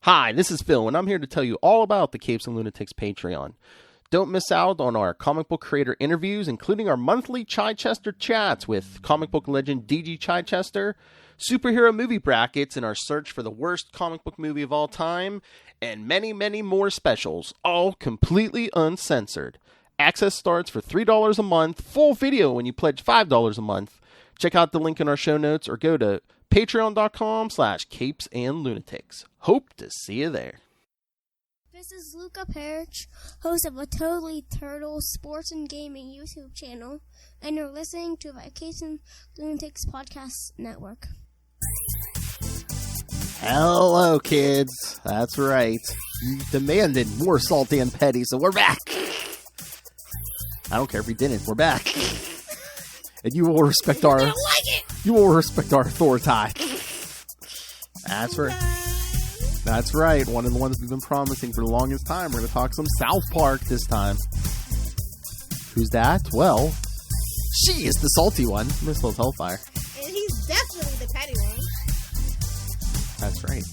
Hi, this is Phil, and I'm here to tell you all about the Capes and Lunatics Patreon. Don't miss out on our comic book creator interviews, including our monthly Chichester chats with comic book legend DG Chichester, superhero movie brackets in our search for the worst comic book movie of all time, and many, many more specials, all completely uncensored. Access starts for $3 a month, full video when you pledge $5 a month. Check out the link in our show notes or go to patreon.com/CapesandLunatics. Hope to see you there. This is Luca Perich, host of a Totally Turtle sports and gaming YouTube channel, and you're listening to the Capes and Lunatics Podcast Network. Hello, kids. That's right. You demanded more Salty and Petty, so we're back. I don't care if we didn't. We're back. And you will respect our... You will respect our authority. That's right. That's right. One of the ones we've been promising for the longest time. We're going to talk some South Park this time. Who's that? Well, she is the salty one, Miss Little Hellfire. And he's definitely the petty one. That's right.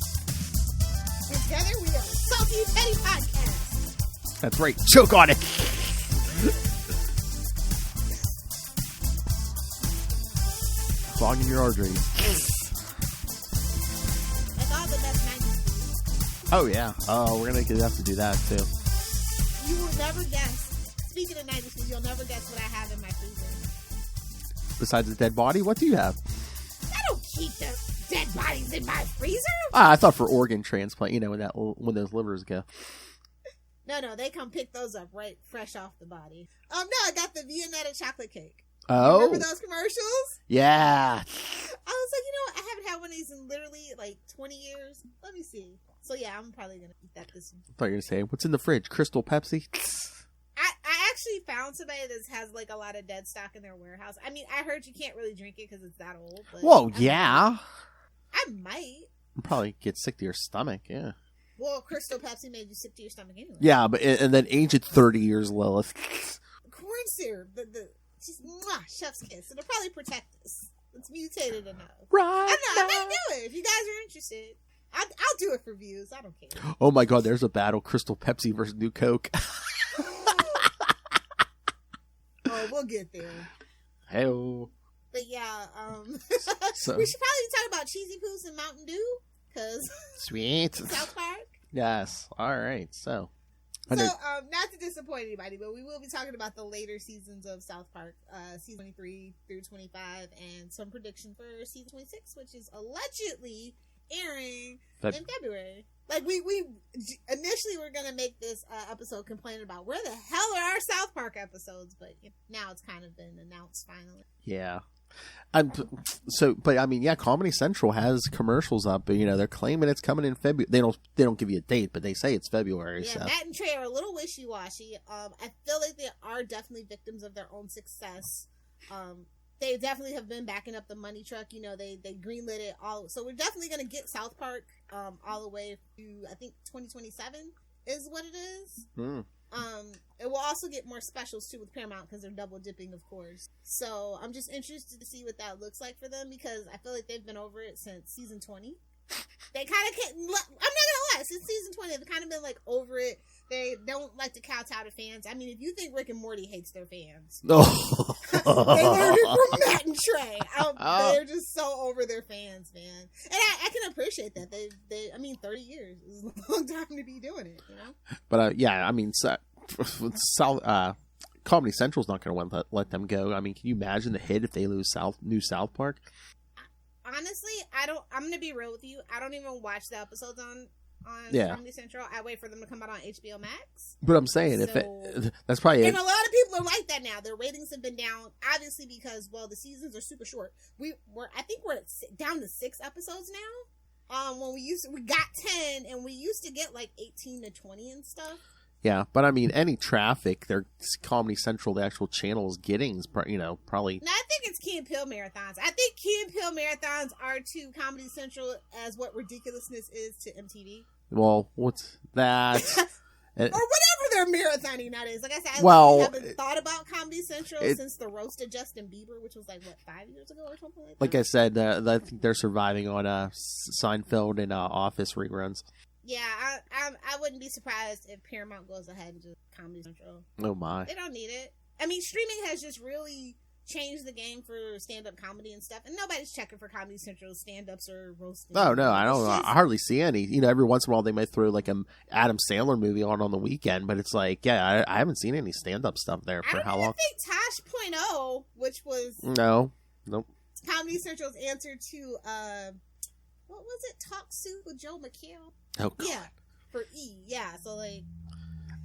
And together we are the Salty and Petty Podcast. That's right. Choke on it. Clogging your arteries. Like all the best 90s. Oh, yeah. Oh, we're going to have to do that, too. You will never guess. Speaking of 90s food, you'll never guess what I have in my freezer. Besides the dead body, what do you have? I don't keep the dead bodies in my freezer. I thought for organ transplant, you know, when those livers go. No, they come pick those up right fresh off the body. No, I got the Viennetta chocolate cake. Oh. Remember those commercials? Yeah. I was like, I haven't had one of these in literally like 20 years. Let me see. So yeah, I'm probably going to eat that this week. I thought you were going to say, what's in the fridge? Crystal Pepsi? I actually found somebody that has like a lot of dead stock in their warehouse. I mean, I heard you can't really drink it because it's that old. But Whoa, yeah. I might. You'll probably get sick to your stomach, yeah. Well, Crystal Pepsi made you sick to your stomach anyway. Yeah, but and then age it 30 years, Lilith. Corn syrup, just chef's kiss. It'll probably protect us. It's mutated enough. Right. I might do it if you guys are interested. I'll do it for views. I don't care. Oh my God, there's a battle: Crystal Pepsi versus New Coke. Oh, we'll get there. Hey-o. But yeah, So- we should probably talk about Cheesy Poos and Mountain Dew because Sweet. South Park. Yes. All right. So. Not to disappoint anybody, but we will be talking about the later seasons of South Park, season 23 through 25, and some prediction for season 26, which is allegedly airing in February. Like we initially were gonna make this episode complaining about where the hell are our South Park episodes, but now it's kind of been announced finally. Yeah. But I mean, yeah, Comedy Central has commercials up, but they're claiming it's coming in February. They don't give you a date, but they say it's February. Yeah, so. Matt and Trey are a little wishy-washy. I feel like they are definitely victims of their own success. They definitely have been backing up the money truck. They greenlit it all. So we're definitely going to get South Park all the way to, I think, 2027 is what it is. And we'll also get more specials too with Paramount because they're double dipping, of course. So I'm just interested to see what that looks like for them because I feel like they've been over it since season 20. They kind of can't, I'm not gonna lie, since season 20 they've kind of been like over it. They don't like to kowtow to fans. I mean, if you think Rick and Morty hates their fans, they learned it from Matt and Trey. They're just so over their fans, man. And I can appreciate that. They 30 years is a long time to be doing it, But yeah, I mean, Comedy Central's not going to let them go. I mean, can you imagine the hit if they lose New South Park? Honestly, I'm going to be real with you. I don't even watch the episodes on Comedy Central. I wait for them to come out on HBO Max. But I'm saying, that's probably it. And a lot of people are like that now. Their ratings have been down, obviously, because, the seasons are super short. I think we're down to 6 episodes now. When we got 10, and we used to get like 18 to 20 and stuff. Yeah, but I mean, any traffic their Comedy Central, the actual channel, is getting is, probably. No, I think it's Key and Peele marathons. I think Key and Peele marathons are to Comedy Central as what ridiculousness is to MTV. Well, what's that? Or whatever their marathoning that is. Like I said, I haven't thought about Comedy Central since the roast of Justin Bieber, which was like, 5 years ago or something like that? Like I said, I think they're surviving on Seinfeld and Office reruns. Yeah, I wouldn't be surprised if Paramount goes ahead and just Comedy Central. Oh my. They don't need it. I mean, streaming has just really changed the game for stand-up comedy and stuff, and nobody's checking for Comedy Central stand-ups or roasting. Oh no, I don't. I hardly see any. You know, every once in a while they might throw like an Adam Sandler movie on the weekend, but it's like, yeah, I haven't seen any stand-up stuff there for how long. I think Tosh.0, which was nope. Comedy Central's answer to what was it? Talk Soup with Joe McHale. Oh God. Yeah, for E. Yeah, so like.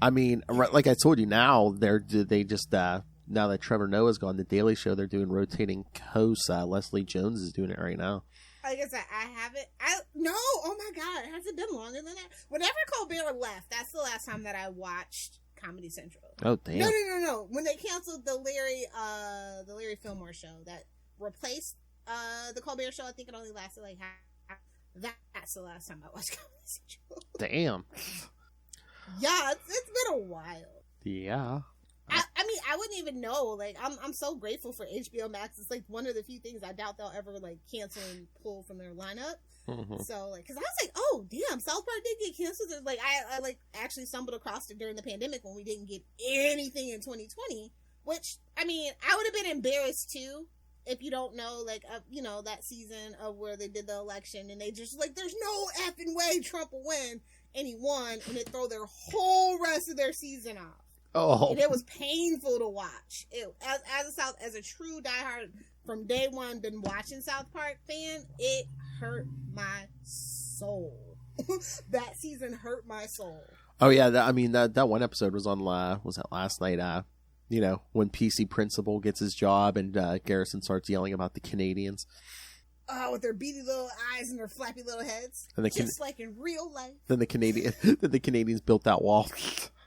I mean, like I told you, now they just now that Trevor Noah's gone, The Daily Show, they're doing rotating hosts. Leslie Jones is doing it right now. Like I said, I haven't. Oh my God, has it been longer than that? Whenever Colbert left, that's the last time that I watched Comedy Central. Oh damn! No. When they canceled the Larry Fillmore show that replaced the Colbert show, I think it only lasted like half. That's the last time I watched Comedy Central. Damn. Yeah, it's been a while. Yeah. I mean, I wouldn't even know. Like, I'm so grateful for HBO Max. It's like one of the few things I doubt they'll ever like cancel and pull from their lineup. Mm-hmm. So like, because I was like, oh damn, South Park did get canceled. Like, I like actually stumbled across it during the pandemic when we didn't get anything in 2020. Which I mean, I would have been embarrassed too. If you don't know, like, that season of where they did the election and they just, like, there's no effing way Trump will win, and he won, and it throw their whole rest of their season off. Oh. And it was painful to watch. As a true diehard, from day one, been watching South Park fan, it hurt my soul. That season hurt my soul. Oh, yeah, that one episode was on, was that last night, you know, when PC Principal gets his job and Garrison starts yelling about the Canadians. Oh, with their beady little eyes and their flappy little heads. And just like in real life. Then the Canadians built that wall.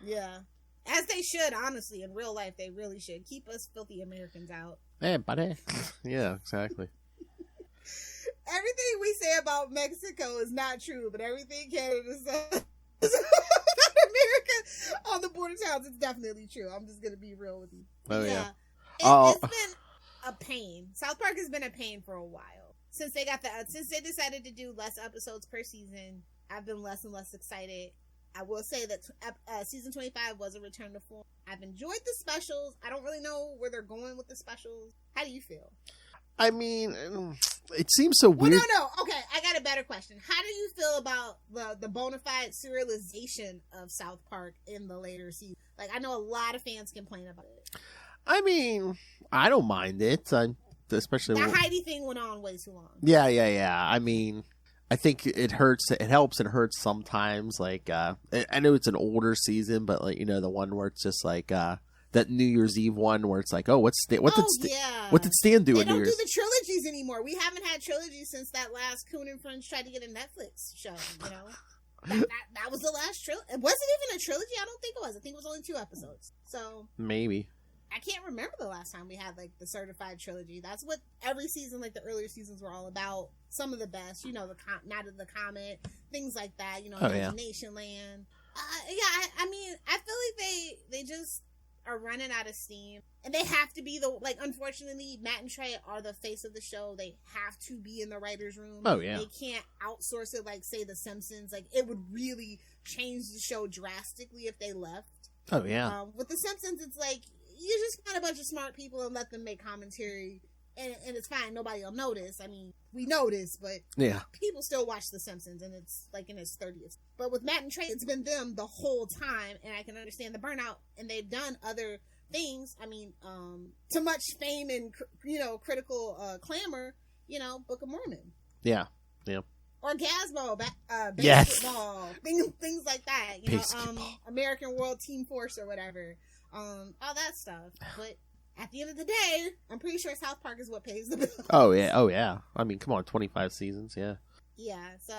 Yeah. As they should, honestly. In real life, they really should. Keep us filthy Americans out. Hey, buddy. Yeah, exactly. Everything we say about Mexico is not true, but everything Canada says about America on the border towns, it's definitely true. I'm just gonna be real with you. Oh yeah. It's been a pain. South Park has been a pain for a while since they decided to do less episodes per season. I've been less and less excited. I will say that season 25 was a return to form. I've enjoyed the specials. I don't really know where they're going with the specials. How do you feel? I mean, it seems so weird. Well, no. Okay, I got a better question. How do you feel about the bona fide serialization of South Park in the later season? Like, I know a lot of fans complain about it. I mean, I don't mind it. Especially that Heidi thing went on way too long. Yeah. I mean, I think it hurts. It helps and hurts sometimes. Like, I know it's an older season, but like, you know, the one where it's just like that New Year's Eve one where it's like, oh, what did Stan do? They in New don't Year's? do the trilogies anymore. We haven't had trilogies since that last Coon and Friends tried to get a Netflix show. You know, that was the last trilogy. It wasn't even a trilogy. I don't think it was. I think it was only 2 episodes. So maybe. I can't remember the last time we had like the certified trilogy. That's what every season, like the earlier seasons, were all about. Some of the best, you know, the Night of the Comet, things like that. You know, Imagination Land. I mean, I feel like they just are running out of steam, and they have to be unfortunately, Matt and Trey are the face of the show. They have to be in the writer's room. Oh yeah, they can't outsource it like say The Simpsons. Like, it would really change the show drastically if they left. Oh yeah. With The Simpsons, it's like you just find a bunch of smart people and let them make commentary, and it's fine. Nobody will notice. I mean, we notice, but yeah, people still watch The Simpsons, and it's like in its 30th. But with Matt and Trey, it's been them the whole time, and I can understand the burnout. And they've done other things. I mean, to much fame and critical clamor. You know, Book of Mormon. Yeah. Orgasmo, yes. basketball, things like that. You know, American World Team Force or whatever. All that stuff. But at the end of the day, I'm pretty sure South Park is what pays the bill. Oh yeah. I mean, come on, 25 seasons, yeah. Yeah, so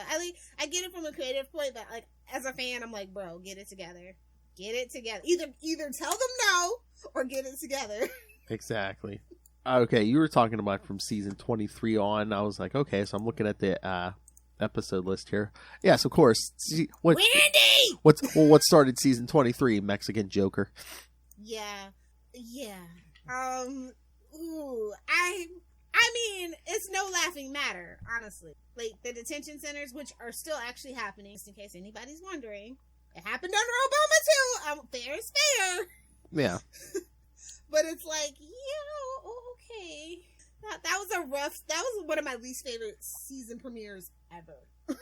I get it from a creative point, but like as a fan, I'm like, bro, get it together. Get it together. Either tell them no or get it together. Exactly. Okay, you were talking about from season 23 on. I was like, okay, so I'm looking at the episode list here. Yes, of course. Randy! What started season 23? Mexican Joker. Yeah. Ooh, I I mean, it's no laughing matter, honestly. Like, the detention centers, which are still actually happening, just in case anybody's wondering. It happened under Obama, too. Fair is fair. Yeah. But it's like, yeah, okay. That was one of my least favorite season premieres ever.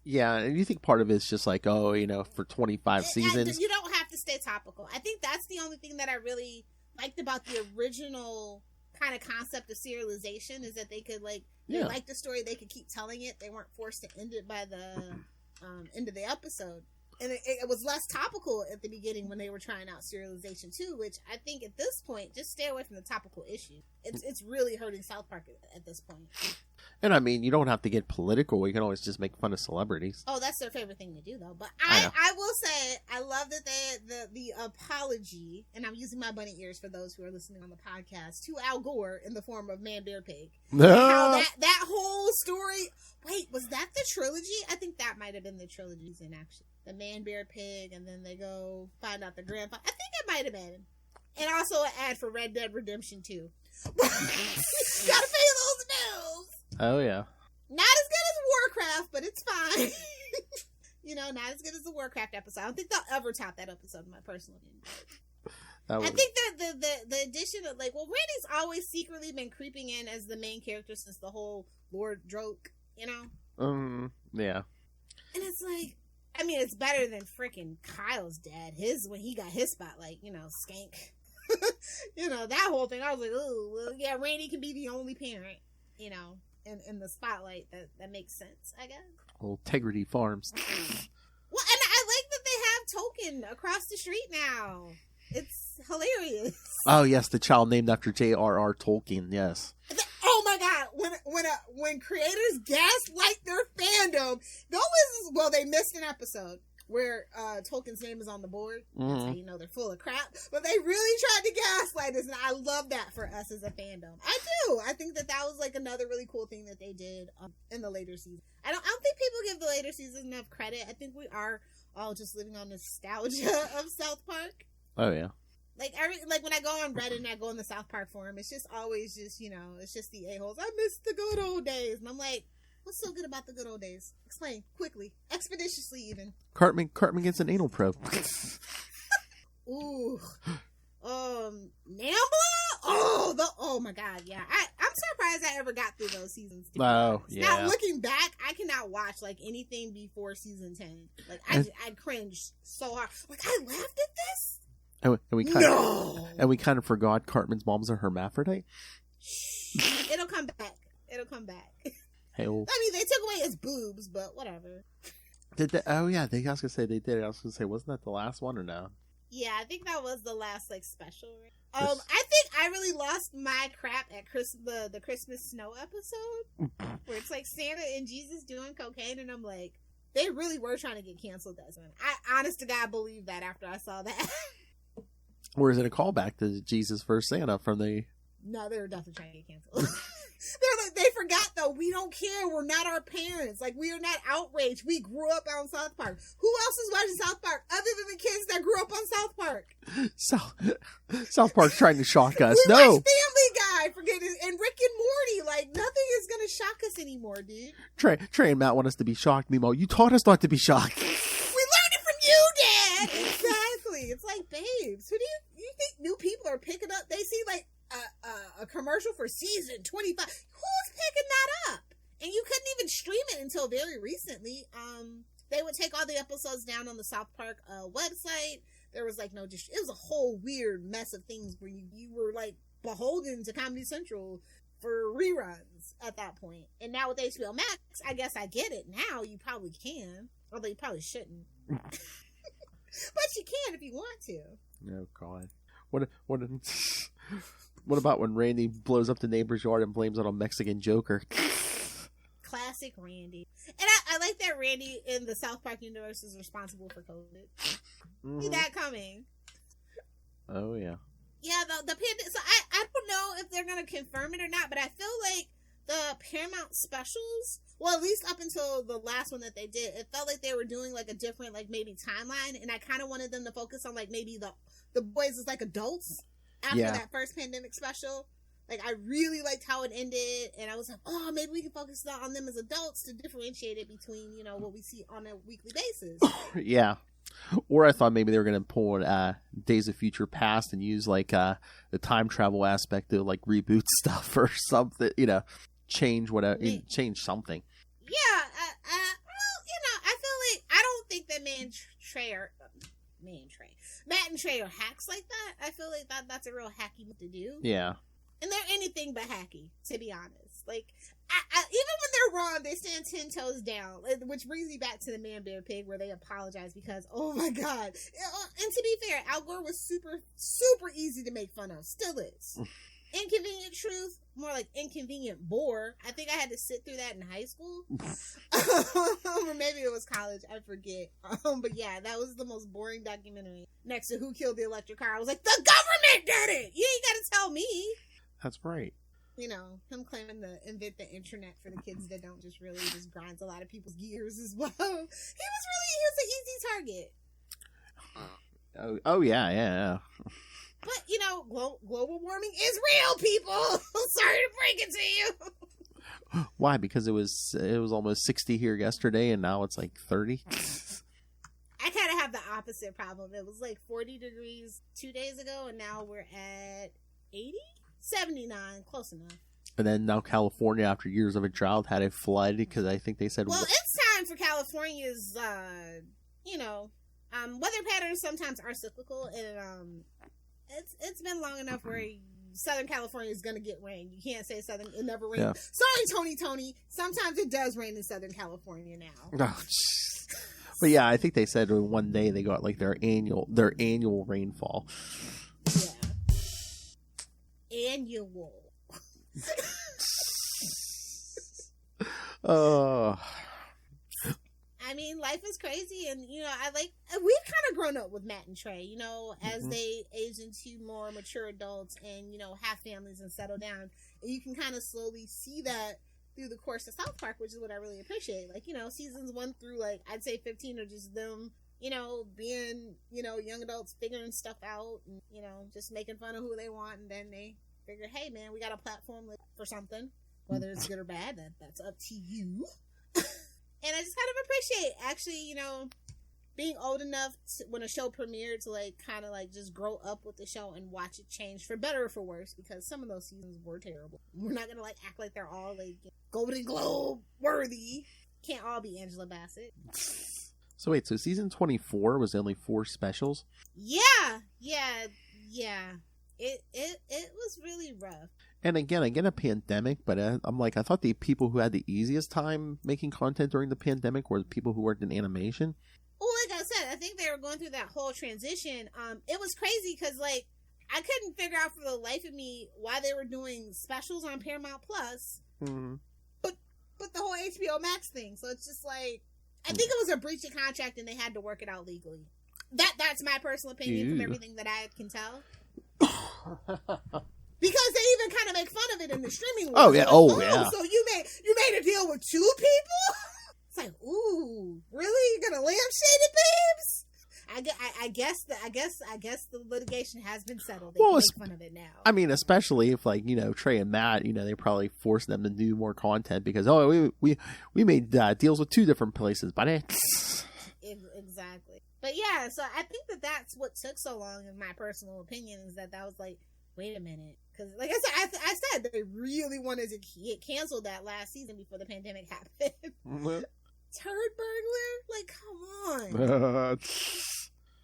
Yeah, and you think part of it's just like, oh, for 25 seasons. You don't have to stay topical. I think that's the only thing that I really liked about the original kind of concept of serialization, is that they could, like, they liked the story, they could keep telling it. They weren't forced to end it by the end of the episode. And it was less topical at the beginning when they were trying out serialization too, which I think at this point, just stay away from the topical issue. It's really hurting South Park at this point. And I mean, you don't have to get political. You can always just make fun of celebrities. Oh, that's their favorite thing to do, though. But I will say, I love that the apology, and I'm using my bunny ears for those who are listening on the podcast, to Al Gore in the form of Man, Bear, Pig. How that whole story. Wait, was that the trilogy? I think that might have been the trilogies in action. The Man, Bear, Pig, and then they go find out the grandfather. I think it might have been. And also an ad for Red Dead Redemption 2. Gotta pay those bills. Oh, yeah. Not as good as Warcraft, but it's fine. Not as good as the Warcraft episode. I don't think they'll ever top that episode, in my personal opinion. I think that the addition of, like, Randy's always secretly been creeping in as the main character since the whole Lord Droke, Yeah. And it's like, I mean, it's better than freaking Kyle's dad. When he got his spotlight, skank. That whole thing. I was like, oh, well, yeah, Randy can be the only parent, in the spotlight. That makes sense, I guess. Old Integrity Farms. Well, and I like that they have Tolkien across the street now. It's hilarious. Oh, yes, the child named after J.R.R. Tolkien, yes. Oh my god, when creators gaslight their fandom, they missed an episode where Tolkien's name is on the board. That's how you know they're full of crap. But they really tried to gaslight us, and I love that for us as a fandom. I do. I think that was like another really cool thing that they did in the later season. I don't think people give the later seasons enough credit. I think we are all just living on nostalgia of South Park. Oh yeah. Like when I go on Reddit and I go in the South Park forum, it's just always just, it's just the a-holes. I miss the good old days. And I'm like, what's so good about the good old days? Explain quickly, expeditiously even. Cartman gets an anal probe. Ooh. Nambla? Oh my god, yeah. I'm surprised I ever got through those seasons. Oh, yeah. Now looking back, I cannot watch like anything before season 10. Like I cringed so hard. Like, I laughed at this. And we kind of forgot Cartman's mom's a hermaphrodite. It'll come back. Hey, well, I mean, they took away his boobs, but whatever. Did they? Oh yeah, I was gonna say they did. I was gonna say, wasn't that the last one or no? Yeah, I think that was the last like special. I think I really lost my crap at the Christmas Snow episode, where it's like Santa and Jesus doing cocaine, and I'm like, they really were trying to get canceled. That one. I honest to God believe that after I saw that. Or is it a callback to Jesus vs. Santa from the... No, they were definitely trying to get canceled. They forgot, though. We don't care. We're not our parents. Like, we are not outraged. We grew up on South Park. Who else is watching South Park other than the kids that grew up on South Park? South Park's trying to shock us. We No. watch Family Guy, forget it, and Rick and Morty. Like, nothing is going to shock us anymore, dude. Trey and Matt want us to be shocked. Meanwhile, you taught us not to be shocked. We learned it from you, Dad. Exactly. It's like, babes, who do you think new people are picking up? They see, like, a commercial for season 25. Who's picking that up? And you couldn't even stream it until very recently. They would take all the episodes down on the South Park website. There was like it was a whole weird mess of things where you were like beholden to Comedy Central for reruns at that point. And now with HBO Max, I guess I get it. Now you probably can, although you probably shouldn't. But you can if you want to. Oh God. What about when Randy blows up the neighbor's yard and blames it on Mexican Joker? Classic Randy. And I like that Randy in the South Park universe is responsible for COVID. Mm-hmm. See that coming. Oh, yeah. Yeah, the pandemic. So I don't know if they're going to confirm it or not, but I feel like the Paramount specials, well, at least up until the last one that they did, it felt like they were doing like a different, like maybe timeline. And I kind of wanted them to focus on like maybe the boys as like adults after that first pandemic special. Like, I really liked how it ended, and I was like, oh, maybe we can focus on them as adults to differentiate it between, you know, what we see on a weekly basis. Yeah. Or I thought maybe they were going to pull Days of Future Past and use, like, the time travel aspect to, like, reboot stuff or something, you know, change something. Yeah, well, you know, I feel like, I don't think that Matt and Trey are hacks like that. I feel like that's a real hacky move to do. Yeah. And they're anything but hacky, to be honest. Like, even when they're wrong, they stand 10 toes down. Which brings me back to the Man Bear Pig, where they apologize because, oh my God. And to be fair, Al Gore was super, super easy to make fun of. Still is. Inconvenient truth, more like inconvenient bore. I think I had to sit through that in high school. Or maybe it was college. I forget. But yeah, that was the most boring documentary. Next to Who Killed the Electric Car. I was like, the government did it! You ain't gotta tell me. That's right. You know, him claiming to invent the internet for the kids that don't just grinds a lot of people's gears as well. He was an easy target. Oh yeah. But, you know, global warming is real, people. Sorry to break it to you. Why? Because it was almost 60 here yesterday, and now it's like 30. I kind of have the opposite problem. It was like 40 degrees 2 days ago, and now we're at 80? 79, close enough. And then now California, after years of a drought, had a flood because I think they said... Well, it's time for California's, you know, weather patterns sometimes are cyclical, and it's been long enough where Southern California is going to get rain. You can't say it never rains. Yeah. Sorry, Tony. Sometimes it does rain in Southern California now. Oh, but yeah, I think they said one day they got like their annual rainfall. Yeah. Annual. I mean, life is crazy, and you know, we've kind of grown up with Matt and Trey, you know, as they age into more mature adults and, you know, have families and settle down. And you can kind of slowly see that through the course of South Park, which is what I really appreciate. Like, you know, seasons 1 through, like, I'd say 15 are just them, you know, being, you know, young adults figuring stuff out and, you know, just making fun of who they want, and then they figure, hey, man, we got a platform for something, whether it's good or bad, that's up to you. And I just kind of appreciate, actually, you know, being old enough when a show premiered to, like, kind of, like, just grow up with the show and watch it change for better or for worse, because some of those seasons were terrible. We're not going to, like, act like they're all, like, Golden Globe worthy. Can't all be Angela Bassett. So wait, so season 24 was only 4 specials? Yeah. It was really rough. And again, I get a pandemic, but I'm like, I thought the people who had the easiest time making content during the pandemic were the people who worked in animation. Well, like I said, I think they were going through that whole transition. It was crazy because, like, I couldn't figure out for the life of me why they were doing specials on Paramount Plus, but the whole HBO Max thing. So it's just like, I think it was a breach of contract and they had to work it out legally. That's my personal opinion from everything that I can tell. Because they even kind of make fun of it in the streaming world. Oh, yeah. Like, yeah. So you made a deal with 2 people? It's like, ooh, really? You're gonna lampshade it, babes? I guess the litigation has been settled. They can make fun of it now. I mean, especially if, like, you know, Trey and Matt, you know, they probably forced them to do more content because we made deals with 2 different places, buddy. Exactly. But yeah, so I think that's what took so long, in my personal opinion, is that was like, wait a minute. Because, like I said, they really wanted to get canceled that last season before the pandemic happened. Turd burglar? Like, come on.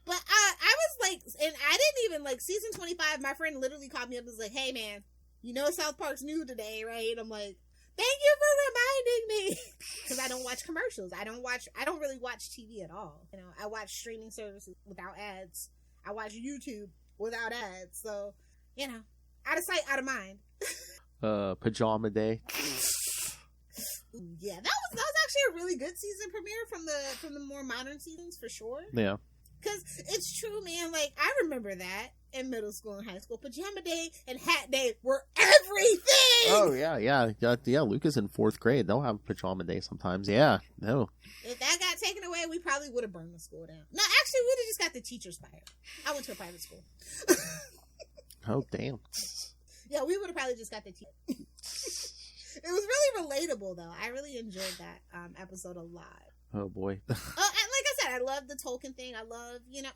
But I was like, and I didn't even, like, season 25, my friend literally called me up and was like, hey, man, you know South Park's new today, right? I'm like, thank you for reminding me. Because I don't watch commercials. I don't really watch TV at all. You know, I watch streaming services without ads. I watch YouTube without ads. So, you know, out of sight, out of mind. Pajama Day. Yeah, that was actually a really good season premiere from the more modern seasons, for sure. Yeah. Because it's true, man. Like, I remember that in middle school and high school. Pajama Day and Hat Day were everything! Oh, yeah. Lucas in 4th grade. They'll have Pajama Day sometimes. Yeah. No. If that got taken away, we probably would have burned the school down. No, actually, we would have just got the teachers fired. I went to a private school. Oh, damn. Yeah, we would have probably just got the tea. It was really relatable, though. I really enjoyed that episode a lot. Oh, boy. And like I said, I love the Tolkien thing. I love, you know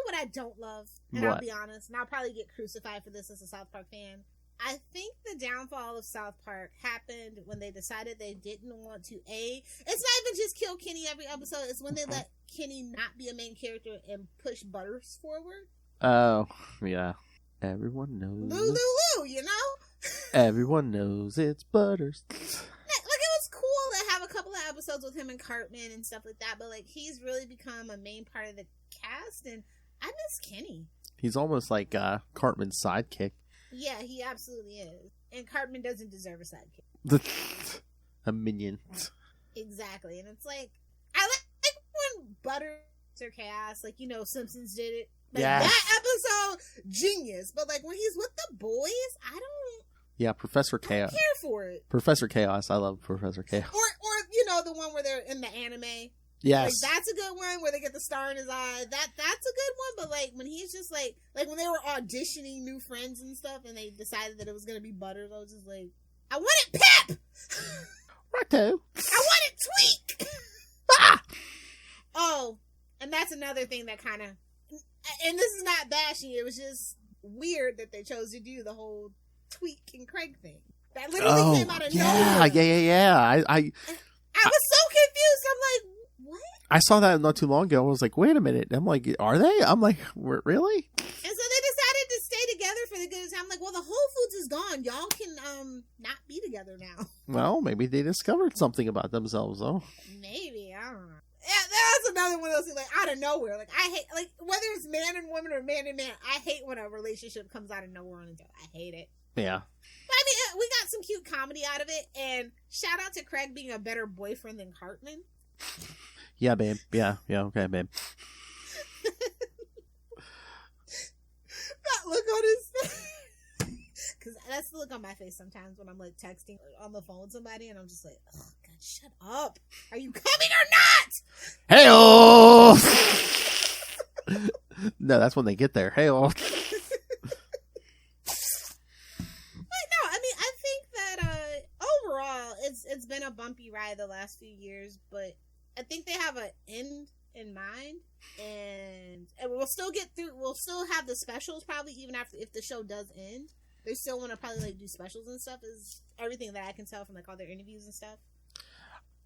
what I don't love? And What? I'll be honest, and I'll probably get crucified for this as a South Park fan. I think the downfall of South Park happened when they decided they didn't want to, it's not even just kill Kenny every episode. It's when they let Kenny not be a main character and push Butters forward. Oh, yeah. Everyone knows. Lou, you know? Everyone knows it's Butters. Like, it was cool to have a couple of episodes with him and Cartman and stuff like that, but, like, he's really become a main part of the cast, and I miss Kenny. He's almost like Cartman's sidekick. Yeah, he absolutely is. And Cartman doesn't deserve a sidekick. A minion. Exactly. And it's like, I like when Butters or Chaos, like, you know, Simpsons did it. Like, Yes. that episode, genius. But, like, when he's with the boys, I don't Yeah, Professor Chaos. care for it. Professor Chaos. I love Professor Chaos. Or you know, the one where they're in the anime. Yes. Like, that's a good one where they get the star in his eye. That's a good one, but, like, when he's just, like when they were auditioning new friends and stuff, and they decided that it was going to be Butters, I was just like, I wanted Pep! Righto. I wanted Tweak! Ah! Oh, and that's another thing that kind of, and this is not bashing, it was just weird that they chose to do the whole Tweak and Craig thing. That literally came out of nowhere. Yeah. I was so confused. I'm like, what? I saw that not too long ago. I was like, wait a minute. I'm like, are they? I'm like, really? And so they decided to stay together for the good time. I'm like, well, the Whole Foods is gone. Y'all can not be together now. Well, maybe they discovered something about themselves, though. Maybe, I don't know. Yeah, that's another one of those things, like, out of nowhere. Like, I hate, like, whether it's man and woman or man and man, I hate when a relationship comes out of nowhere on a show. I hate it. Yeah. But, I mean, we got some cute comedy out of it, and shout out to Craig being a better boyfriend than Cartman. Yeah, babe. Yeah, okay, babe. That look on his face. Because that's the look on my face sometimes when I'm, like, texting on the phone with somebody, and I'm just like, oh, God, shut up. Are you coming or not? Hey-oh! No, that's when they get there. Hey-oh. It's been a bumpy ride the last few years, but I think they have an end in mind, and we'll still get through. We'll still have the specials probably even after if the show does end. They still want to probably like do specials and stuff. Is everything that I can tell from like all their interviews and stuff.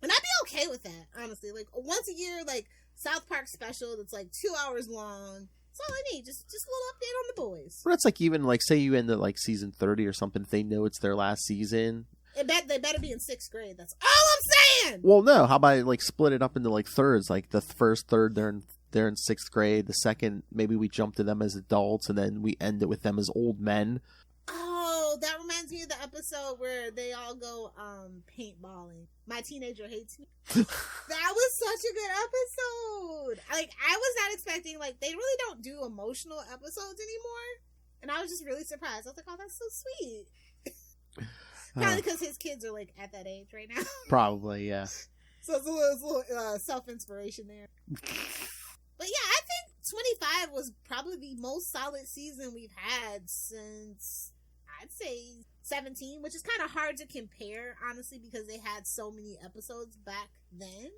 And I'd be okay with that, honestly. Like once a year, like South Park special that's like 2 hours long. That's all I need. Just a little update on the boys. But it's like even like say you end at like season 30 or something. If they know it's their last season. They better be in 6th grade. That's all I'm saying. Well, no. How about like split it up into like thirds? Like the first third, they're in 6th grade. The second, maybe we jump to them as adults, and then we end it with them as old men. Oh, that reminds me of the episode where they all go paintballing. My Teenager Hates Me. That was such a good episode. Like I was not expecting. Like they really don't do emotional episodes anymore, and I was just really surprised. I was like, oh, that's so sweet. Probably because his kids are like at that age right now. Probably, yeah. So it's a little self-inspiration there. But yeah, I think 25 was probably the most solid season we've had since, I'd say, 17, which is kind of hard to compare, honestly, because they had so many episodes back then.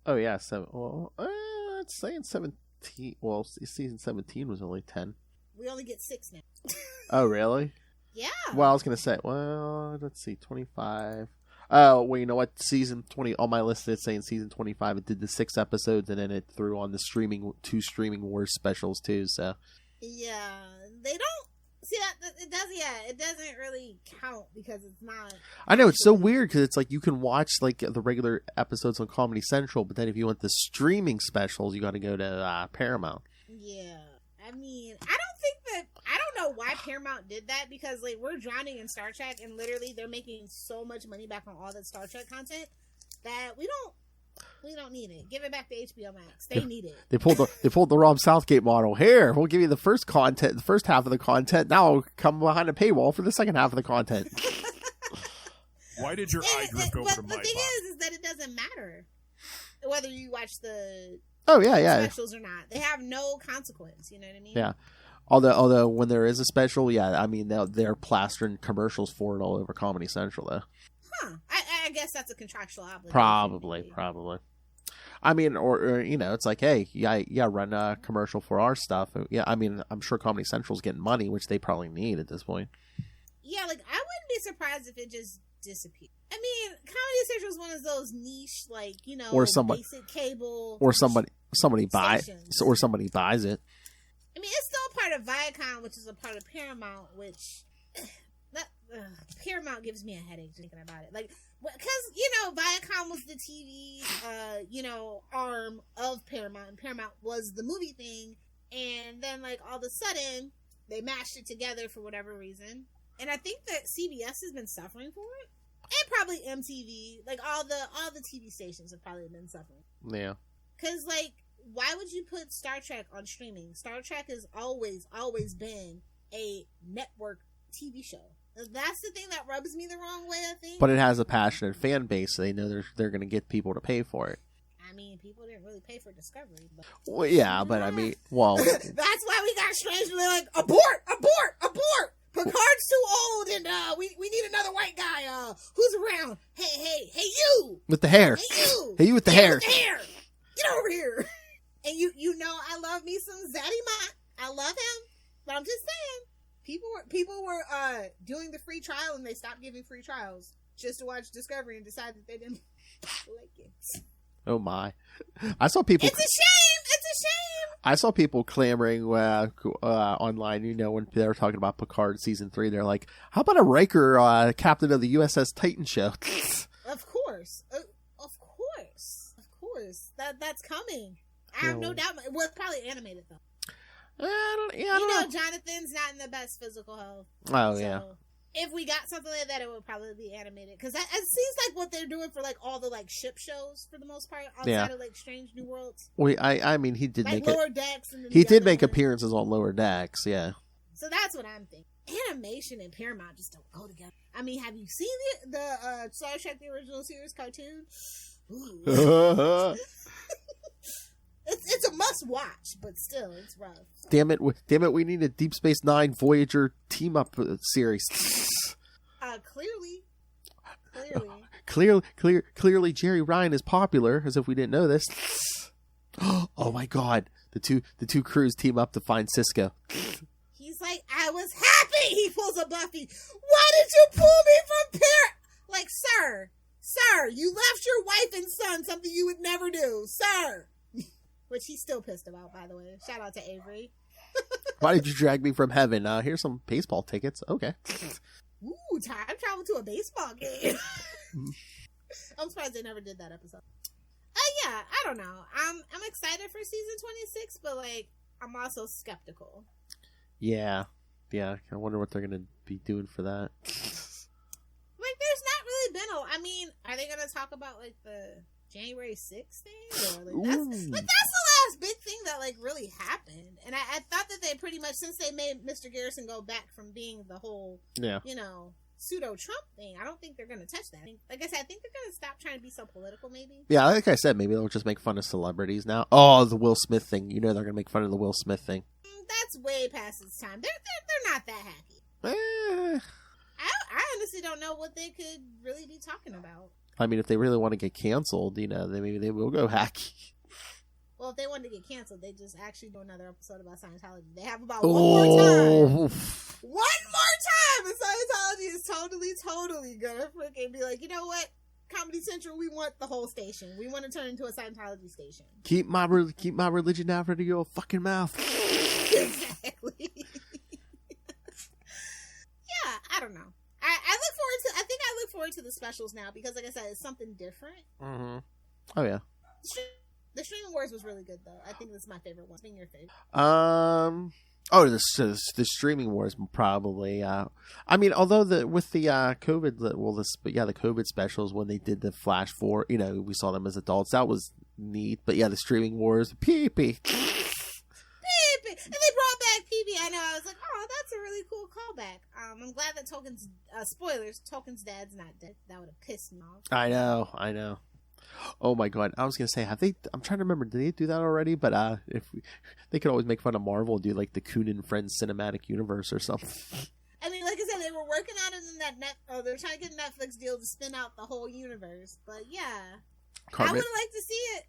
Oh, yeah. So, I'd say in 17. Well, season 17 was only 10. We only get 6 now. Oh, really? Yeah. Well, I was going to say, let's see, 25. Oh, well, you know what? Season 20, on my list, it's saying season 25. It did the 6 episodes, and then it threw on the two streaming wars specials, too, so. Yeah. They don't, see, it doesn't really count because it's not. I know, it's so weird, because it's like you can watch, like, the regular episodes on Comedy Central, but then if you want the streaming specials, you got to go to Paramount. Yeah. I mean, I don't know why Paramount did that because like we're drowning in Star Trek and literally they're making so much money back on all that Star Trek content that we don't need it. Give it back to HBO Max. They need it. They pulled the Rob Southgate model. Here, we'll give you the first half of the content. Now come behind a paywall for the second half of the content. Why did your eye drift over to my The thing is that it doesn't matter whether you watch the oh yeah specials or not. They have no consequence. You know what I mean? Yeah. Although when there is a special, yeah, I mean they're plastering commercials for it all over Comedy Central though. Huh? I guess that's a contractual obligation. Probably. I mean, or it's like, hey, yeah, run a commercial for our stuff. Yeah, I mean, I'm sure Comedy Central's getting money, which they probably need at this point. Yeah, like I wouldn't be surprised if it just disappeared. I mean, Comedy Central is one of those niche, like or somebody, basic cable, or somebody buys it. I mean, it's still part of Viacom, which is a part of Paramount, which Paramount gives me a headache thinking about it. Like, because, Viacom was the TV, arm of Paramount, and Paramount was the movie thing, and then, like, all of a sudden, they mashed it together for whatever reason. And I think that CBS has been suffering for it. And probably MTV. Like, all the TV stations have probably been suffering. Yeah. Because, like, why would you put Star Trek on streaming? Star Trek has always been a network TV show. That's the thing that rubs me the wrong way, I think. But it has a passionate fan base, so they know they're going to get people to pay for it. I mean, people didn't really pay for Discovery. But... Well, yeah, but I mean, well... That's why we got Strange, and they're like, abort! Picard's too old, and we need another white guy. Who's around? Hey, you! With the hair. Hey, you with the hair. With the hair! Get over here! And I love me some Zaddy Mott. I love him. But I'm just saying, people were doing the free trial, and they stopped giving free trials just to watch Discovery and decided that they didn't like it. Oh my! I saw people. It's a shame. I saw people clamoring online. When they were talking about Picard season 3, they're like, "How about a Riker, captain of the USS Titan show?" Of course. That's coming. I have no doubt. Well, it's probably animated though. I don't know. Jonathan's not in the best physical health. Oh yeah. If we got something like that, it would probably be animated, because it seems like what they're doing for like all the like ship shows for the most part outside of like Strange New Worlds. Well, I mean, he did like make Lower Decks. And he did make appearances on Lower Decks, yeah. So that's what I'm thinking. Animation and Paramount just don't go together. I mean, have you seen the Star Trek the Original Series cartoon? It's a must watch, but still, it's rough. Damn it! We need a Deep Space Nine Voyager team up series. Clearly, Jerry Ryan is popular. As if we didn't know this. Oh my God! The two crews team up to find Cisco. He's like, I was happy. He pulls a Buffy. Why did you pull me from Perich? Like, sir, you left your wife and son, something you would never do, sir. Which he's still pissed about, by the way. Shout out to Avery. Why did you drag me from heaven? Here's some baseball tickets. Okay. Ooh, time travel to a baseball game. I'm surprised they never did that episode. Yeah, I don't know. I'm excited for season 26, but like I'm also skeptical. Yeah. I wonder what they're gonna be doing for that. Like, there's not really been I mean, are they gonna talk about like the January 6th thing? Or that's the last big thing that like really happened. And I thought that they pretty much, since they made Mr. Garrison go back from being the whole pseudo Trump thing, I don't think they're gonna touch that. Like I said, I think they're gonna stop trying to be so political, maybe. Yeah, like I said, maybe they'll just make fun of celebrities now. Oh, the Will Smith thing. They're gonna make fun of the Will Smith thing. That's way past its time. They're not that hacky. I honestly don't know what they could really be talking about. I mean, if they really want to get canceled, then maybe they will go hacky. Well, if they wanted to get canceled, they just actually do another episode about Scientology. They have about one more time. One more time! And Scientology is totally gonna freaking be like, you know what? Comedy Central, we want the whole station. We want to turn into a Scientology station. Keep my religion out of your fucking mouth. Exactly. Yeah, I don't know. I look forward to the specials now because, like I said, it's something different. Mm-hmm. Oh yeah. The Streaming Wars was really good, though. I think this is my favorite one. What's been your favorite? The Streaming Wars probably. I mean, although with the COVID, the COVID specials when they did the Flash 4, we saw them as adults. That was neat. But yeah, the Streaming Wars, pee-pee. And they brought back PB. I know. I was like, oh, that's a really cool callback. I'm glad that Token's, spoilers, Token's dad's not dead. That would have pissed me off. I know. Oh my god! I was gonna say, have they? I'm trying to remember. Did they do that already? But they could always make fun of Marvel and do like the Coon and Friends cinematic universe or something. I mean, like I said, they were working on it in that they're trying to get a Netflix deal to spin out the whole universe. But yeah, Cartman, I would like to see it.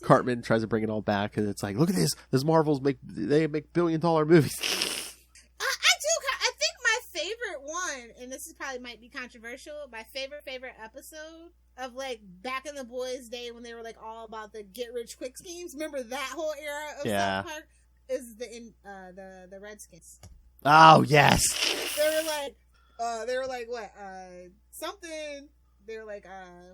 Cartman tries to bring it all back, and it's like, look at this. This Marvels make $1 billion movies. I think my favorite one, and this probably might be controversial, my favorite episode of like back in the boys' day when they were like all about the get rich quick schemes. Remember that whole era of South Park? Is the Redskins. Oh yes. They were like what? Something. They were like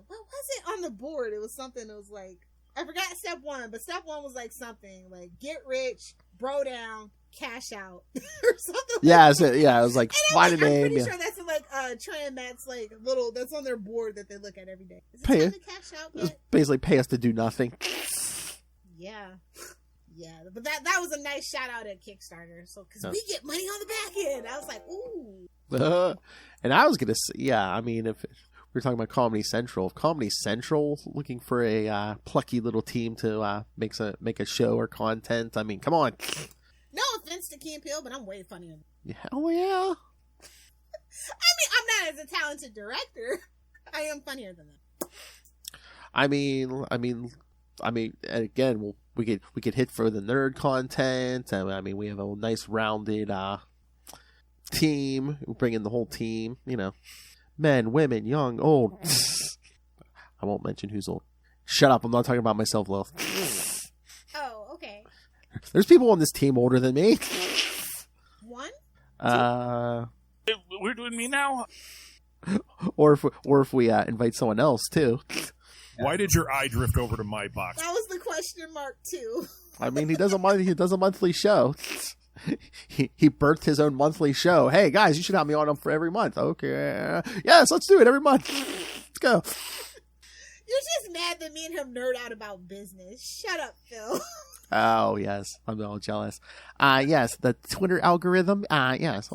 what was it on the board? It was something that was like, I forgot step one, but step one was like something like get rich, bro down, cash out, or something. Yeah, it was like find a name. I'm pretty sure that's like Trey and Matt's like little. That's on their board that they look at every day. Is it time to cash out yet? Basically, pay us to do nothing. Yeah, but that was a nice shout out at Kickstarter. So because we get money on the back end, I was like, ooh. And I was gonna say, yeah. I mean, if we're talking about Comedy Central, if Comedy Central looking for a plucky little team to make a show or content, I mean, come on. No offense to Key and Peele, but I'm way funnier. Hell yeah. I mean, I'm not as a talented director. I am funnier than them. I mean, again, we could hit for the nerd content. I mean, we have a nice rounded team. We bring in the whole team. You know, men, women, young, old. I won't mention who's old. Shut up! I'm not talking about myself, Lil. Oh, okay. There's people on this team older than me. One? We're doing me now? Or if we invite someone else too. Why did your eye drift over to my box? That was the question mark too. I mean, he does a monthly show. He birthed his own monthly show. Hey guys, you should have me on for every month. Okay, yes, let's do it every month. Let's go. You're just mad that me and him nerd out about business. Shut up, Phil. Oh yes, I'm all jealous. Yes, the Twitter algorithm. Yes.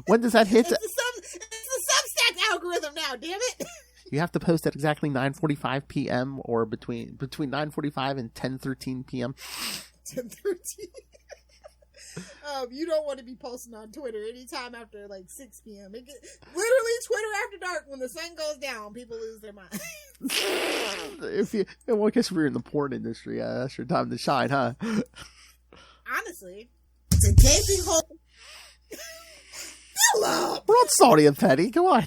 When does that hit? It's the Substack algorithm now. Damn it. You have to post at exactly 9:45 p.m. or between 9:45 and 10:13 p.m. 10:13. You don't want to be posting on Twitter anytime after like 6 p.m. Literally Twitter after dark when the sun goes down, people lose their mind. I guess if you're in the porn industry, that's your time to shine, huh? Honestly, it's a gaping hole. We're not salty and petty. Come on.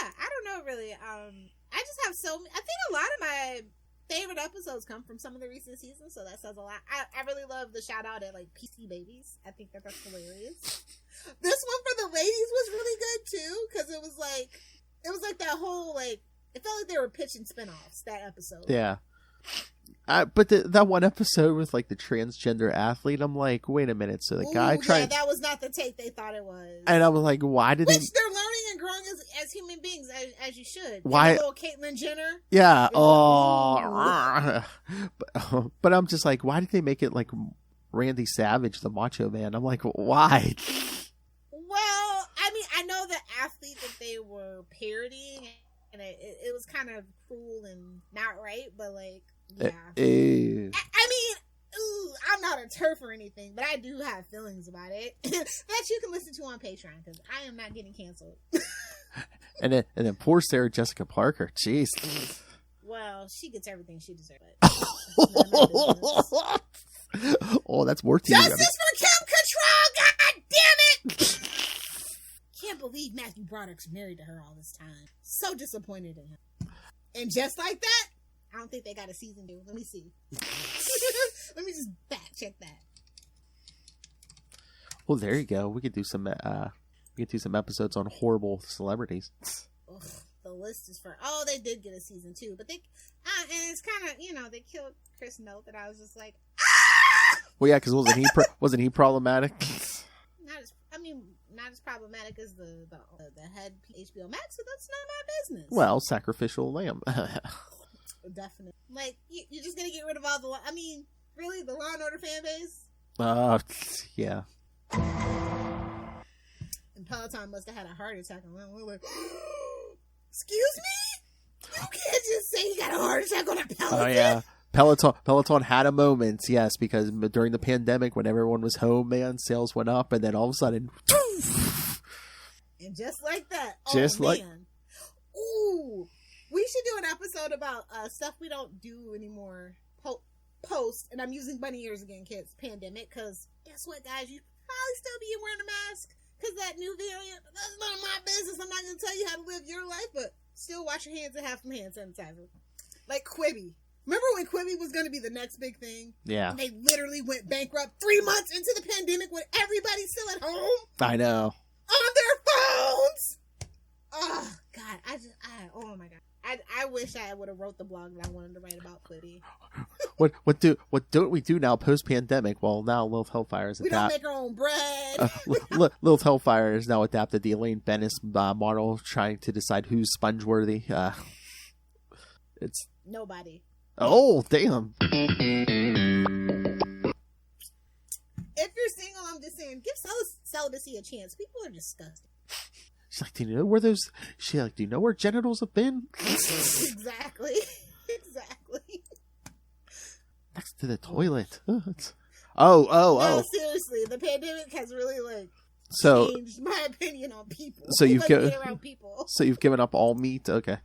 I don't know really. I just have I think a lot of my favorite episodes come from some of the recent seasons, so that says a lot. I really love the shout out at like PC Babies. I think that's hilarious. This one for the ladies was really good too, because it was like that whole like, it felt like they were pitching spinoffs that episode. Yeah. But that one episode with like the transgender athlete, I'm like, wait a minute. So the guy tried. Yeah, that was not the take they thought it was. And I was like, why did Which they're learning and growing as human beings, as you should. Why? Little Caitlyn Jenner. Yeah. Oh. But I'm just like, why did they make it like Randy Savage, the Macho Man? I'm like, why? Well, I mean, I know the athlete that they were parodying, and it was kind of cruel and not right, but like, yeah. I mean, I'm not a turf or anything, but I do have feelings about it that you can listen to on Patreon, because I am not getting canceled. and then poor Sarah Jessica Parker. Jeez. Well, she gets everything she deserves. Oh, that's more TV. Justice for Kim Cattrall! God damn it! Can't believe Matthew Broderick's married to her all this time. So disappointed in him. And just like that, I don't think they got a season 2. Let me see. Let me just fact check that. Well, there you go. We could do some episodes on horrible celebrities. Ugh, the list is for. Oh, they did get a season 2, but they and it's kind of, they killed Chris Note. That I was just like, Well, yeah, because wasn't he problematic? Not as problematic as the head HBO Max, but that's not my business. Well, sacrificial lamb. Definitely. Like, you're just gonna get rid of all the. I mean, really, the Law and Order fan base? Yeah. And Peloton must have had a heart attack, and we're like, Excuse me? You can't just say you got a heart attack on a Peloton. Oh, yeah. Peloton had a moment, yes, because during the pandemic, when everyone was home, man, sales went up, and then all of a sudden, and just like that, man. Ooh, we should do an episode about stuff we don't do anymore post, and I'm using bunny ears again, kids, pandemic, because guess what, guys, you probably still be wearing a mask, because that new variant, that's none of my business. I'm not going to tell you how to live your life, but still wash your hands and have some hand sanitizer. Like Quibi. Remember when Quibi was going to be the next big thing? Yeah. And they literally went bankrupt 3 months into the pandemic when everybody's still at home. I know. On their phones. Oh, God. Oh, my God. I wish I would have wrote the blog that I wanted to write about Quibi. What don't we do now post pandemic? Well, now Lilith Hellfire is we don't make our own bread. Lilith Hellfire has now adapted the Elaine Bennis model, trying to decide who's sponge worthy. It's nobody. Oh, damn. If you're single, I'm just saying, give celibacy a chance. People are disgusting. She's like, do you know where those? She's like, do you know where genitals have been? Exactly. Next to the toilet. No, seriously, the pandemic has really changed my opinion on people. So you've around people. So you've given up all meat. Okay.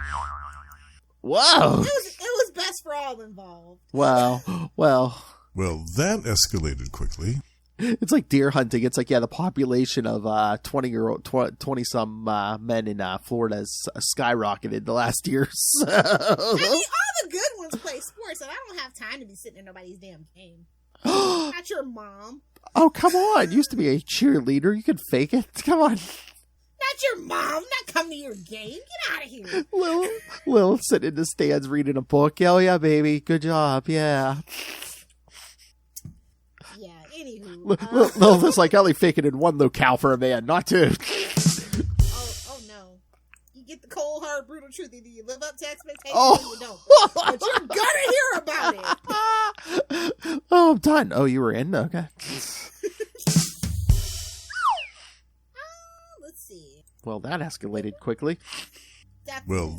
Wow. It was best for all involved. Wow. Well, that escalated quickly. It's like deer hunting. It's like, yeah, the population of 20-some men in Florida has skyrocketed the last year. So. I mean, all the good ones play sports, and I don't have time to be sitting in nobody's damn game. Not your mom. Oh, come on. Used to be a cheerleader. You could fake it. Come on. Not your mom. Not coming to your game. Get out of here. Lil sitting in the stands reading a book. Oh, yeah, baby. Good job. Yeah. Yeah, anywho. Lil is like, I only fake it in one locale for a man, not two. Oh, no. You get the cold, hard, brutal truth. Either you live up to expectations or you don't. But you're gonna hear about it. Oh, I'm done. Oh, you were in? Okay. Well, that escalated quickly. Definitely. Oh,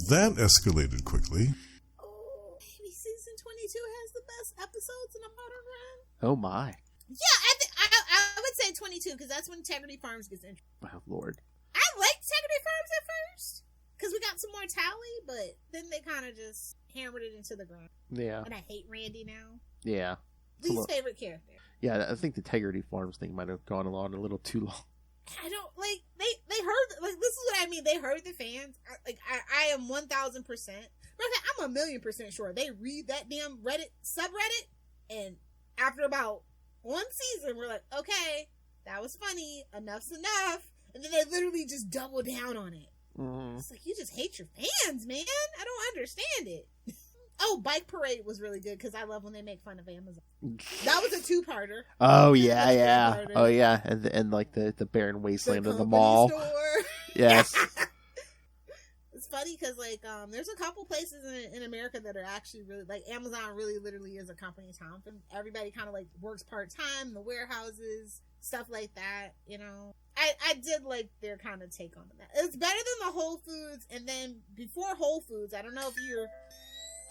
maybe season 22 has the best episodes in a modern run. Oh, my. Yeah, I would say 22, because that's when Integrity Farms gets interesting. Oh, Lord. I liked Integrity Farms at first, because we got some more tally, but then they kind of just hammered it into the ground. Yeah. And I hate Randy now. Yeah. Least favorite character. Yeah, I think the Integrity Farms thing might have gone along a little too long. I don't they heard, this is what I mean. They heard the fans. I am 1,000%. I'm 1,000,000% sure they read that damn Reddit subreddit, and after about one season, we're like, okay, that was funny. Enough's enough. And then they literally just double down on it. Mm-hmm. It's like, you just hate your fans, man. I don't understand it. Oh, Bike Parade was really good, because I love when they make fun of Amazon. That was a two-parter. Oh, yeah. Oh, yeah. And like the barren wasteland of the mall. Store. Yes. It's funny because there's a couple places in America that are actually really, Amazon really literally is a company town. Everybody kind of works part-time in the warehouses, stuff like that, you know. I did like their kind of take on that. It's better than the Whole Foods, and then before Whole Foods, I don't know if you're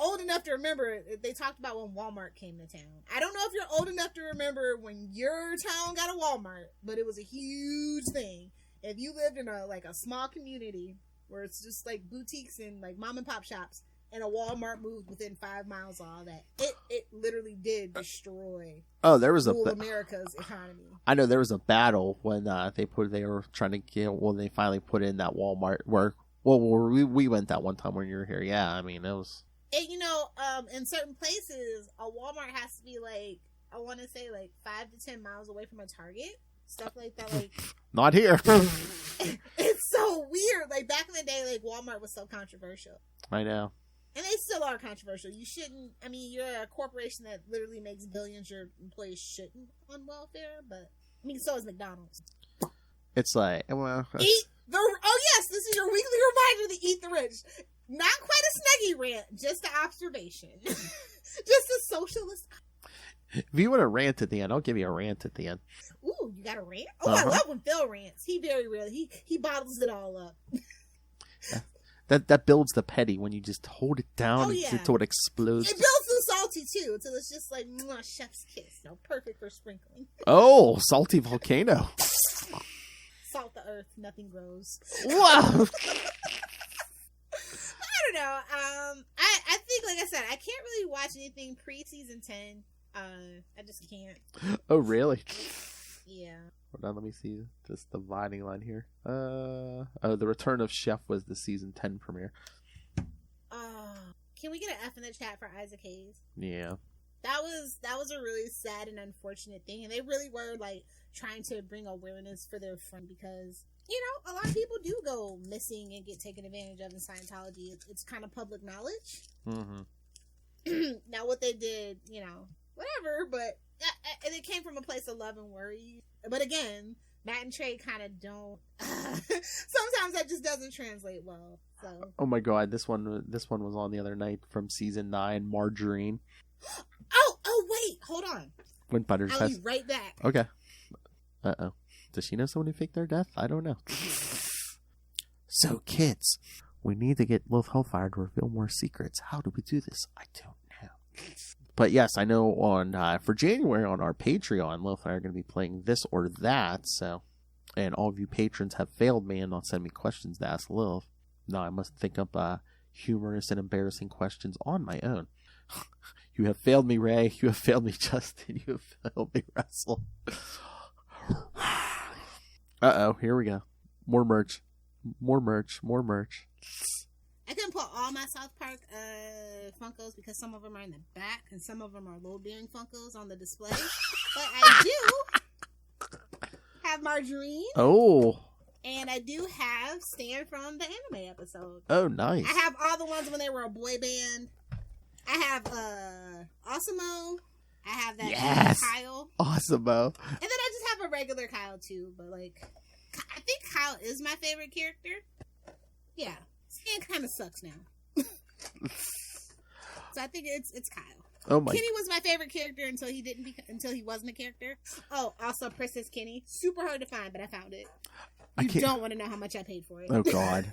old enough to remember, they talked about when Walmart came to town. I don't know if you're old enough to remember when your town got a Walmart, but it was a huge thing. If you lived in a small community where it's just boutiques and mom and pop shops, and a Walmart moved within 5 miles of all that, it literally did destroy America's economy. I know there was a battle when they were trying to get, when they finally put in that Walmart where we went that one time when you were here. Yeah, I mean, it was. And, in certain places, a Walmart has to be, I want to say, 5 to 10 miles away from a Target. Stuff like that, Not here. It's so weird. Back in the day, Walmart was so controversial. I know. And they still are controversial. You shouldn't, you're a corporation that literally makes billions. Your employees shouldn't on welfare, but, so is McDonald's. It's oh, yes, this is your weekly reminder to eat the rich. Not quite a snuggie rant, just an observation. Just a socialist. If you want a rant at the end, I'll give you a rant at the end. Ooh, you got a rant? Oh, I love when Phil rants. He very rarely. He bottles it all up. That builds the petty when you just hold it down until it explodes. It builds the salty too, until it's just like chef's kiss. Perfect for sprinkling. Oh, salty volcano. Salt the earth, nothing grows. Wow. I don't know. I think, like I said, I can't really watch anything pre-season 10. I just can't. Oh, really? Yeah. Hold on, let me see this dividing line here. The Return of Chef was the season 10 premiere. Can we get an F in the chat for Isaac Hayes? Yeah. That was a really sad and unfortunate thing, and they really were like trying to bring awareness for their friend, because a lot of people do go missing and get taken advantage of in Scientology. It's kind of public knowledge. Mm-hmm. Now what they did, whatever, but it came from a place of love and worry. But again, Matt and Trey kind of don't. Sometimes that just doesn't translate well. So. Oh my God, this one was on the other night from season 9. Margarine. Oh wait, hold on. When Butters I'll be right back. Okay. Uh-oh. Does she know someone who faked their death? I don't know. So, kids, we need to get Lilith Hellfire to reveal more secrets. How do we do this? I don't know. But yes, I know for January on our Patreon, Lilith and I are going to be playing This or That. So, and all of you patrons have failed me and not sent me questions to ask Lilith. Now I must think up humorous and embarrassing questions on my own. You have failed me, Ray. You have failed me, Justin. You have failed me, Russell. Uh-oh, here we go. More merch. I can put all my South Park Funkos because some of them are in the back and some of them are load-bearing Funkos on the display. But I do have Margarine. Oh. And I do have Stan from the anime episode. Oh, nice. I have all the ones when they were a boy band. I have Osimo. I have that Kyle. Osimo. And then I just have a regular Kyle too. But I think Kyle is my favorite character. Yeah. Stan kind of sucks now. So I think it's Kyle. Oh my. Kenny was my favorite character until he wasn't a character. Oh, also Princess Kenny. Super hard to find, but I found it. You don't want to know how much I paid for it. Oh God.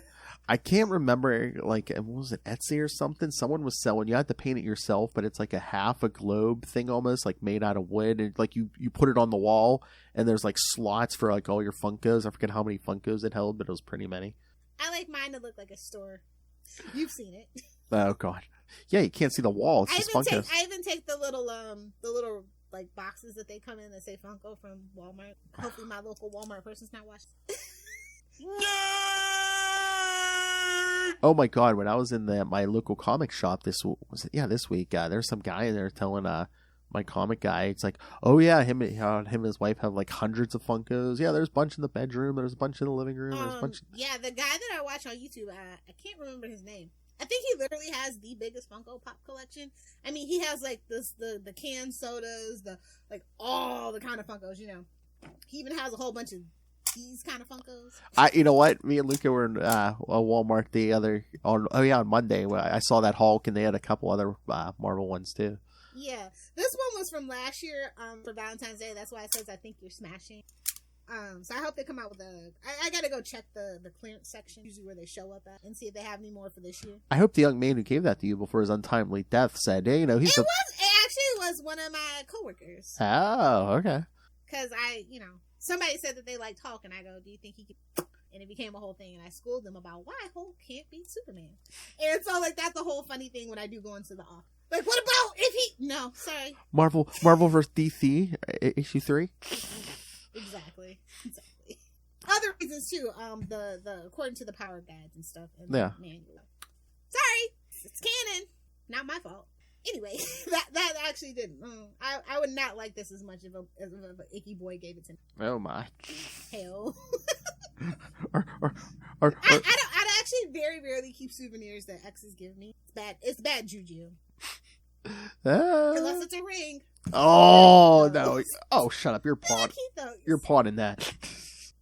I can't remember, what was it, Etsy or something? Someone was selling, you had to paint it yourself, but it's like a half a globe thing almost, made out of wood. And you put it on the wall, and there's slots for all your Funkos. I forget how many Funkos it held, but it was pretty many. I like mine to look like a store. You've seen it. Oh God. Yeah, you can't see the wall. It's just Funkos. I even take the little boxes that they come in that say Funko from Walmart. Hopefully my local Walmart person's not watching. Oh my God! When I was in my local comic shop this week, there's some guy in there telling my comic guy, it's like, oh yeah, him and his wife have hundreds of Funkos. Yeah, there's a bunch in the bedroom. There's a bunch in the living room. There's a bunch. Yeah, the guy that I watch on YouTube, I can't remember his name. I think he literally has the biggest Funko Pop collection. I mean, he has the canned sodas, all the kind of Funkos. He even has a whole bunch of these kind of Funkos. You know what? Me and Luca were in a Walmart on Monday. Where I saw that Hulk, and they had a couple other Marvel ones too. Yeah, this one was from last year for Valentine's Day. That's why it says I think you're smashing. So I hope they come out with I gotta go check the clearance section, usually where they show up at, and see if they have any more for this year. I hope the young man who gave that to you before his untimely death said, hey, it actually was one of my coworkers. Oh, okay. Because somebody said that they liked Hulk, and I go, do you think he could? And it became a whole thing, and I schooled them about why Hulk can't beat Superman. And so, that's the whole funny thing when I do go into the office. What about if he... No, sorry. Marvel vs. DC, issue 3? Exactly. Other reasons, too, the according to the power guides and stuff. And yeah. Manual. Sorry, it's canon. Not my fault. Anyway, that actually didn't. I would not like this as much if a icky boy gave it to me. Oh my. Hell. I actually very rarely keep souvenirs that exes give me. It's bad juju. Unless it's a ring. Oh no! Oh, shut up! You're pawning that.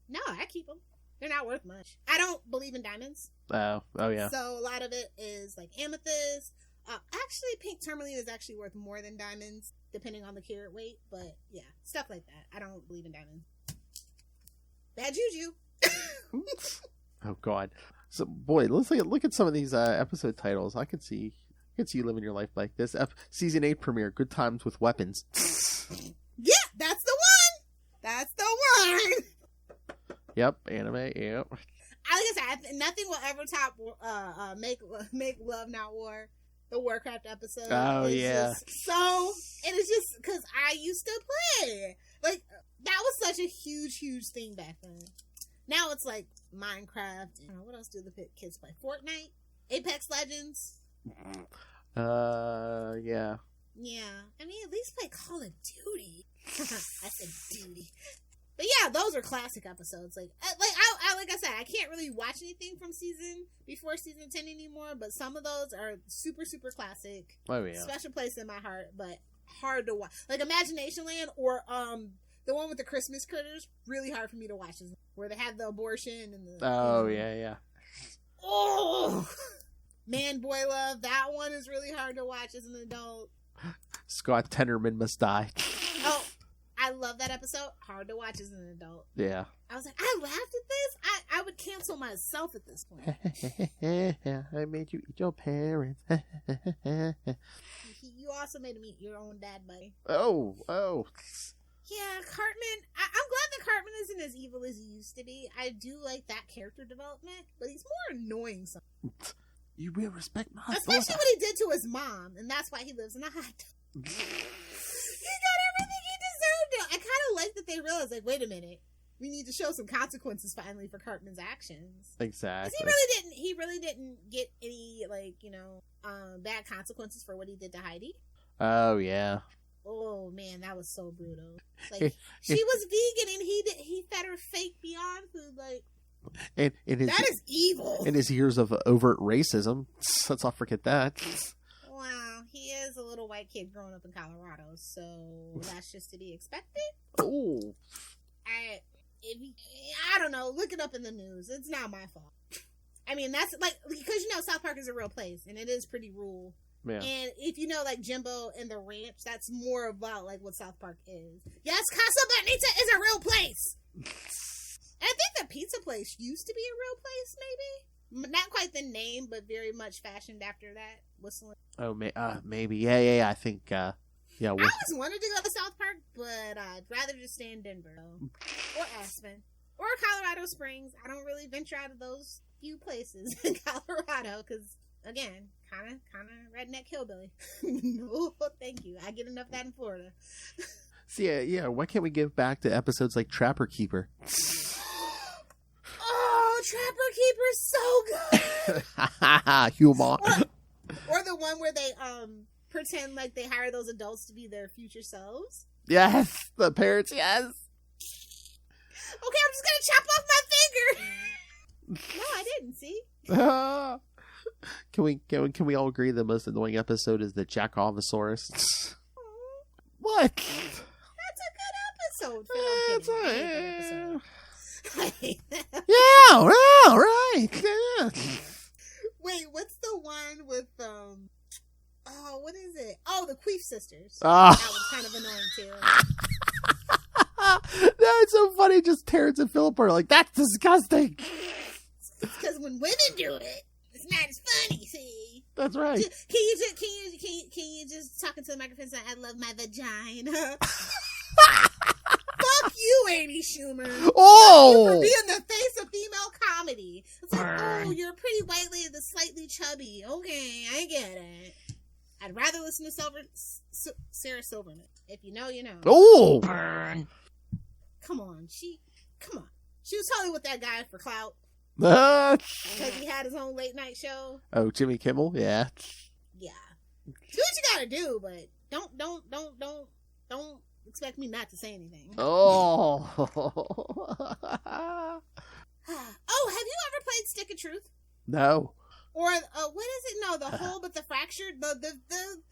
No, I keep them. They're not worth much. I don't believe in diamonds. Oh yeah. So a lot of it is amethyst. Actually, pink tourmaline is actually worth more than diamonds, depending on the carat weight. But yeah, stuff like that. I don't believe in diamonds. Bad juju. Oh God. So, boy, let's look at some of these episode titles. I could see you living your life like this. Season 8 premiere, Good Times with Weapons. Yeah, that's the one. That's the one. Yep, anime. Yep. Like I said, nothing will ever top make love not war. The Warcraft episode. Oh yeah. It is just because I used to play. Like that was such a huge thing back then. Now it's like Minecraft. And what else do the kids play? Fortnite, Apex Legends. Yeah. Yeah, I mean at least play Call of Duty. I said duty. But yeah, those are classic episodes. Like I said, I can't really watch anything from before season 10 anymore. But some of those are super classic. Oh yeah, special place in my heart, but hard to watch. Like Imagination Land or the one with the Christmas critters. Really hard for me to watch. Where they have the abortion and the. Oh yeah. Oh, Man Boy Love. That one is really hard to watch as an adult. Scott Tenorman Must Die. Oh. I love that episode. Hard to watch as an adult. Yeah. I was like, I laughed at this. I would cancel myself at this point. I made you eat your parents. You also made him eat your own dad, buddy. Oh. Yeah, Cartman. I'm glad that Cartman isn't as evil as he used to be. I do like that character development, but he's more annoying sometimes. You will respect my Especially what he did to his mom, and that's why he lives in a hot tub. He got everything he deserved. I kind of like that they realized, like, wait a minute, we need to show some consequences finally for Cartman's actions. Exactly. He really didn't get any, like, bad consequences for what he did to Heidi. Oh yeah. Oh man, that was so brutal. Like she was vegan and he fed her fake Beyond food. Like, that is evil. In his years of overt racism, let's not forget that. Wow, he is a little white kid growing up in Colorado, so that's just to be expected. Oh, I don't know. Look it up in the news. It's not my fault. I mean, that's like because South Park is a real place and it is pretty rural. Yeah. And if you know, like Jimbo and the Ranch, that's more about like what South Park is. Yes, Casa Bonita is a real place. I think the pizza place used to be a real place, maybe. Not quite the name, but very much fashioned after that. Whistling. Oh, maybe. Yeah. I think. Yeah. I always wanted to go to South Park, but I'd rather just stay in Denver or Aspen or Colorado Springs. I don't really venture out of those few places in Colorado because, again, kind of redneck hillbilly. No, thank you. I get enough of that in Florida. So yeah. Why can't we give back to episodes like Trapper Keeper? Oh, Trapper Keeper's so good. Humor. Or the one where they pretend like they hire those adults to be their future selves. Yes, the parents. Yes. Okay, I'm just gonna chop off my finger. No, I didn't. See. Can we all agree the most annoying episode is the Jackovosaurus? What? That's a good episode. I hate that episode. Yeah, right. Yeah. Wait, what's the one with what is it? Oh, the Queef sisters. That was kind of annoying too. That's so funny. Just Terrence and Philip are like, that's disgusting. Because when women do it, it's not as funny. See? That's right. Can you just talk into the microphone and say, "I love my vagina"? Fuck you, Amy Schumer. Oh, for being the face of female comedy. It's like, oh, you're a pretty white lady that's slightly chubby. Okay, I get it. I'd rather listen to Sarah Silverman. If you know, you know. Oh, come on. She was totally with that guy for clout. Because he had his own late night show. Oh, Jimmy Kimmel, yeah. Yeah. Do what you gotta do, but don't expect me not to say anything. Oh. Oh, have you ever played Stick of Truth? No. Or what is it? No, the Whole but the Fractured. The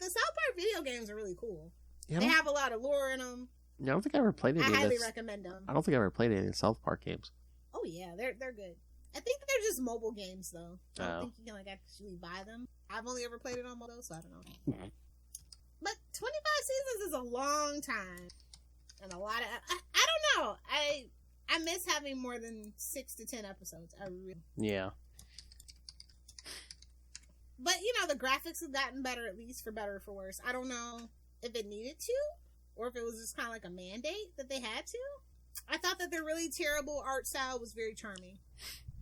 South Park video games are really cool. Yeah, they have a lot of lore in them. I don't think I ever played any. I highly recommend them. I don't think I ever played any of the South Park games. Oh yeah, they're good. I think they're just mobile games though. I don't think you can actually buy them. I've only ever played it on mobile, so I don't know. But 25 seasons is a long time, and a lot of I don't know. I miss having more than 6 to 10 episodes. I really. Yeah. But, the graphics have gotten better, at least for better or for worse. I don't know if it needed to, or if it was just kind of like a mandate that they had to. I thought that their really terrible art style was very charming.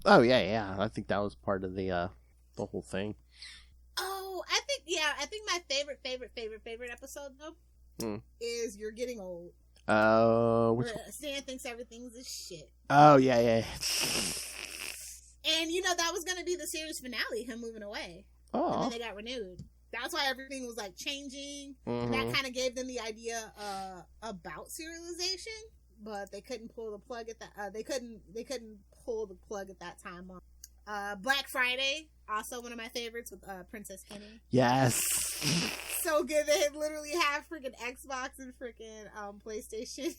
Oh, yeah. I think that was part of the whole thing. Oh, I think my favorite episode, though, is You're Getting Old. Which where Stan thinks everything's a shit. Oh, yeah. And, that was going to be the series finale, him moving away. Oh. And then they got renewed. That's why everything was, changing. And that kind of gave them the idea about serialization. But they couldn't pull the plug at that. They couldn't pull the plug at that time. Black Friday, also one of my favorites with Princess Kenny. Yes. So good. They literally have freaking Xbox and freaking PlayStation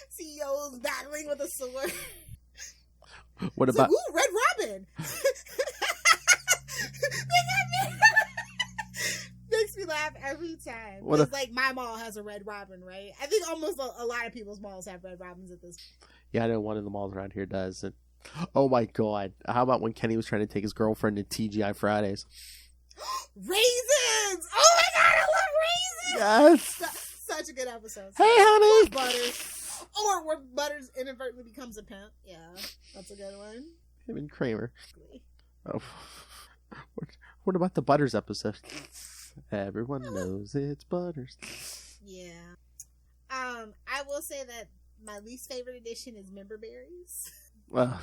CEOs battling with a sword. What about? Ooh, Red Robin. Makes me laugh every time. It's like my mall has a Red Robin, right? I think almost a lot of people's malls have Red Robins at this point. Yeah, I know one of the malls around here does. And, oh my God. How about when Kenny was trying to take his girlfriend to TGI Fridays? Raisins! Oh my God, I love raisins! Yes! Such a good episode. Hey, honey! Butters. Or where Butters inadvertently becomes a pimp. Yeah, that's a good one. Him and Kramer. Oh. What about the Butters episode? Everyone knows it's Butters. Yeah. I will say that my least favorite edition is Member Berries. Oh,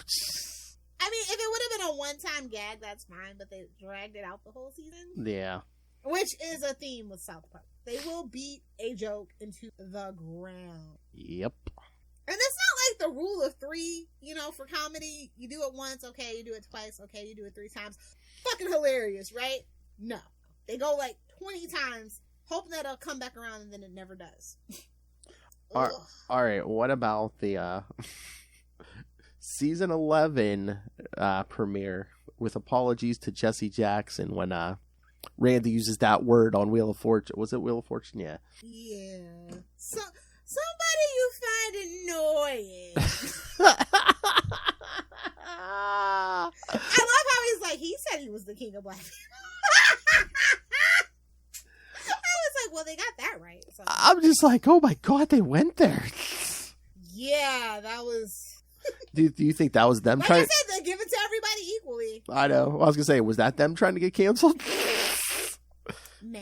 I mean, if it would have been a one-time gag, that's fine, but they dragged it out the whole season. Yeah. Which is a theme with South Park. They will beat a joke into the ground. Yep. And it's not like the rule of three, for comedy. You do it once, okay, you do it twice, okay, you do it 3 times. Fucking hilarious, right? No. They go 20 times, hoping that it'll come back around, and then it never does. All right, what about the season 11 premiere with apologies to Jesse Jackson when Randy uses that word on Wheel of Fortune? Was it Wheel of Fortune? Yeah. Yeah. So somebody you find annoying. I love how he's like, he said he was the king of black people. I was like, well, they got that right. So. I'm just like, oh my God, they went there. Yeah, that was... Do you think that was them trying? I said, they give it to everybody equally. I know. I was gonna say, was that them trying to get canceled? Nah.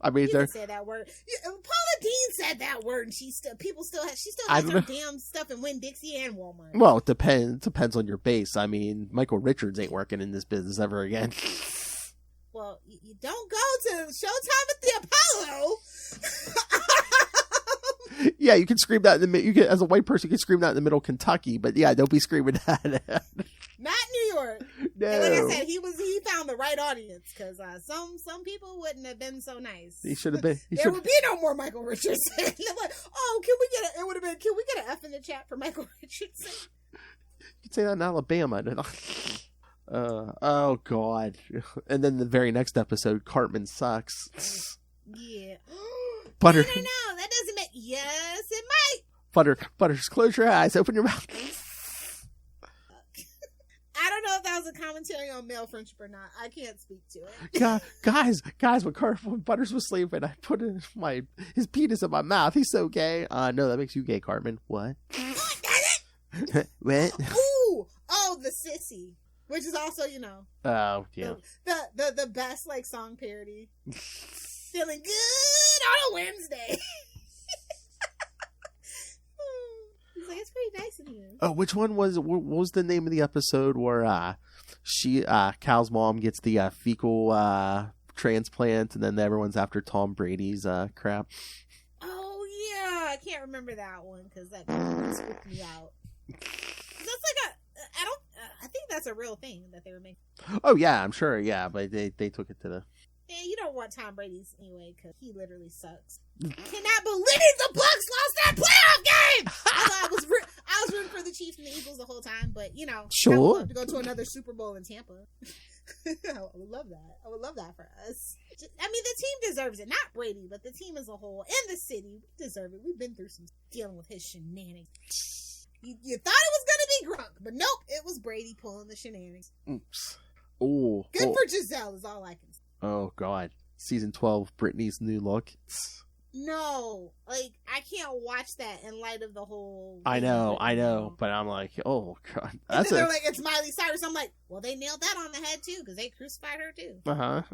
I mean, you said that word. Paula Dean said that word, and she still has her damn stuff in Winn-Dixie and Walmart. Well, it depends on your base. I mean, Michael Richards ain't working in this business ever again. Well, you don't go to Showtime at the Apollo. Yeah, you can scream that in the you can, as a white person, you can scream that in the middle of Kentucky, but yeah, don't be screaming that. Not New York. No. And like I said, he found the right audience because some people wouldn't have been so nice. He should have been. There would be no more Michael Richardson. Like, oh, can we get it would have been, can we get an F in the chat for Michael Richardson? You'd say that in Alabama. Oh God! And then the very next episode, Cartman sucks. Yeah. Butter. No, that doesn't make. Yes, it might. Butters, close your eyes, open your mouth. I don't know if that was a commentary on male friendship or not. I can't speak to it. guys, when Butters was sleeping, I put his penis in my mouth. He's so gay. No, that makes you gay, Cartman. What? What? Ooh, the sissy, which is also Oh yeah. The best song parody. Feeling good on a Wednesday. He's like, it's pretty nice in here. Oh, which one was? What was the name of the episode where Cal's mom gets the fecal transplant, and then everyone's after Tom Brady's crap? Oh yeah, I can't remember that one because that spooked me out. That's I think that's a real thing that they were making. Oh yeah, I'm sure. Yeah, but they took it to the. Yeah, you don't want Tom Brady's anyway because he literally sucks. I cannot believe the Bucs lost that playoff game. I was rooting for the Chiefs and the Eagles the whole time, but sure. I would love to go to another Super Bowl in Tampa. I would love that. I would love that for us. I mean, the team deserves it. Not Brady, but the team as a whole and the city deserve it. We've been through some dealing with his shenanigans. You thought it was going to be Gronk, but nope, it was Brady pulling the shenanigans. Oops. Oh, Good for Giselle is all I can say. Oh God, season 12, Brittany's new look. No, like I can't watch that in light of the whole. I know, but I'm like, oh God, and then they're like, it's Miley Cyrus. I'm like, well, they nailed that on the head too because they crucified her too.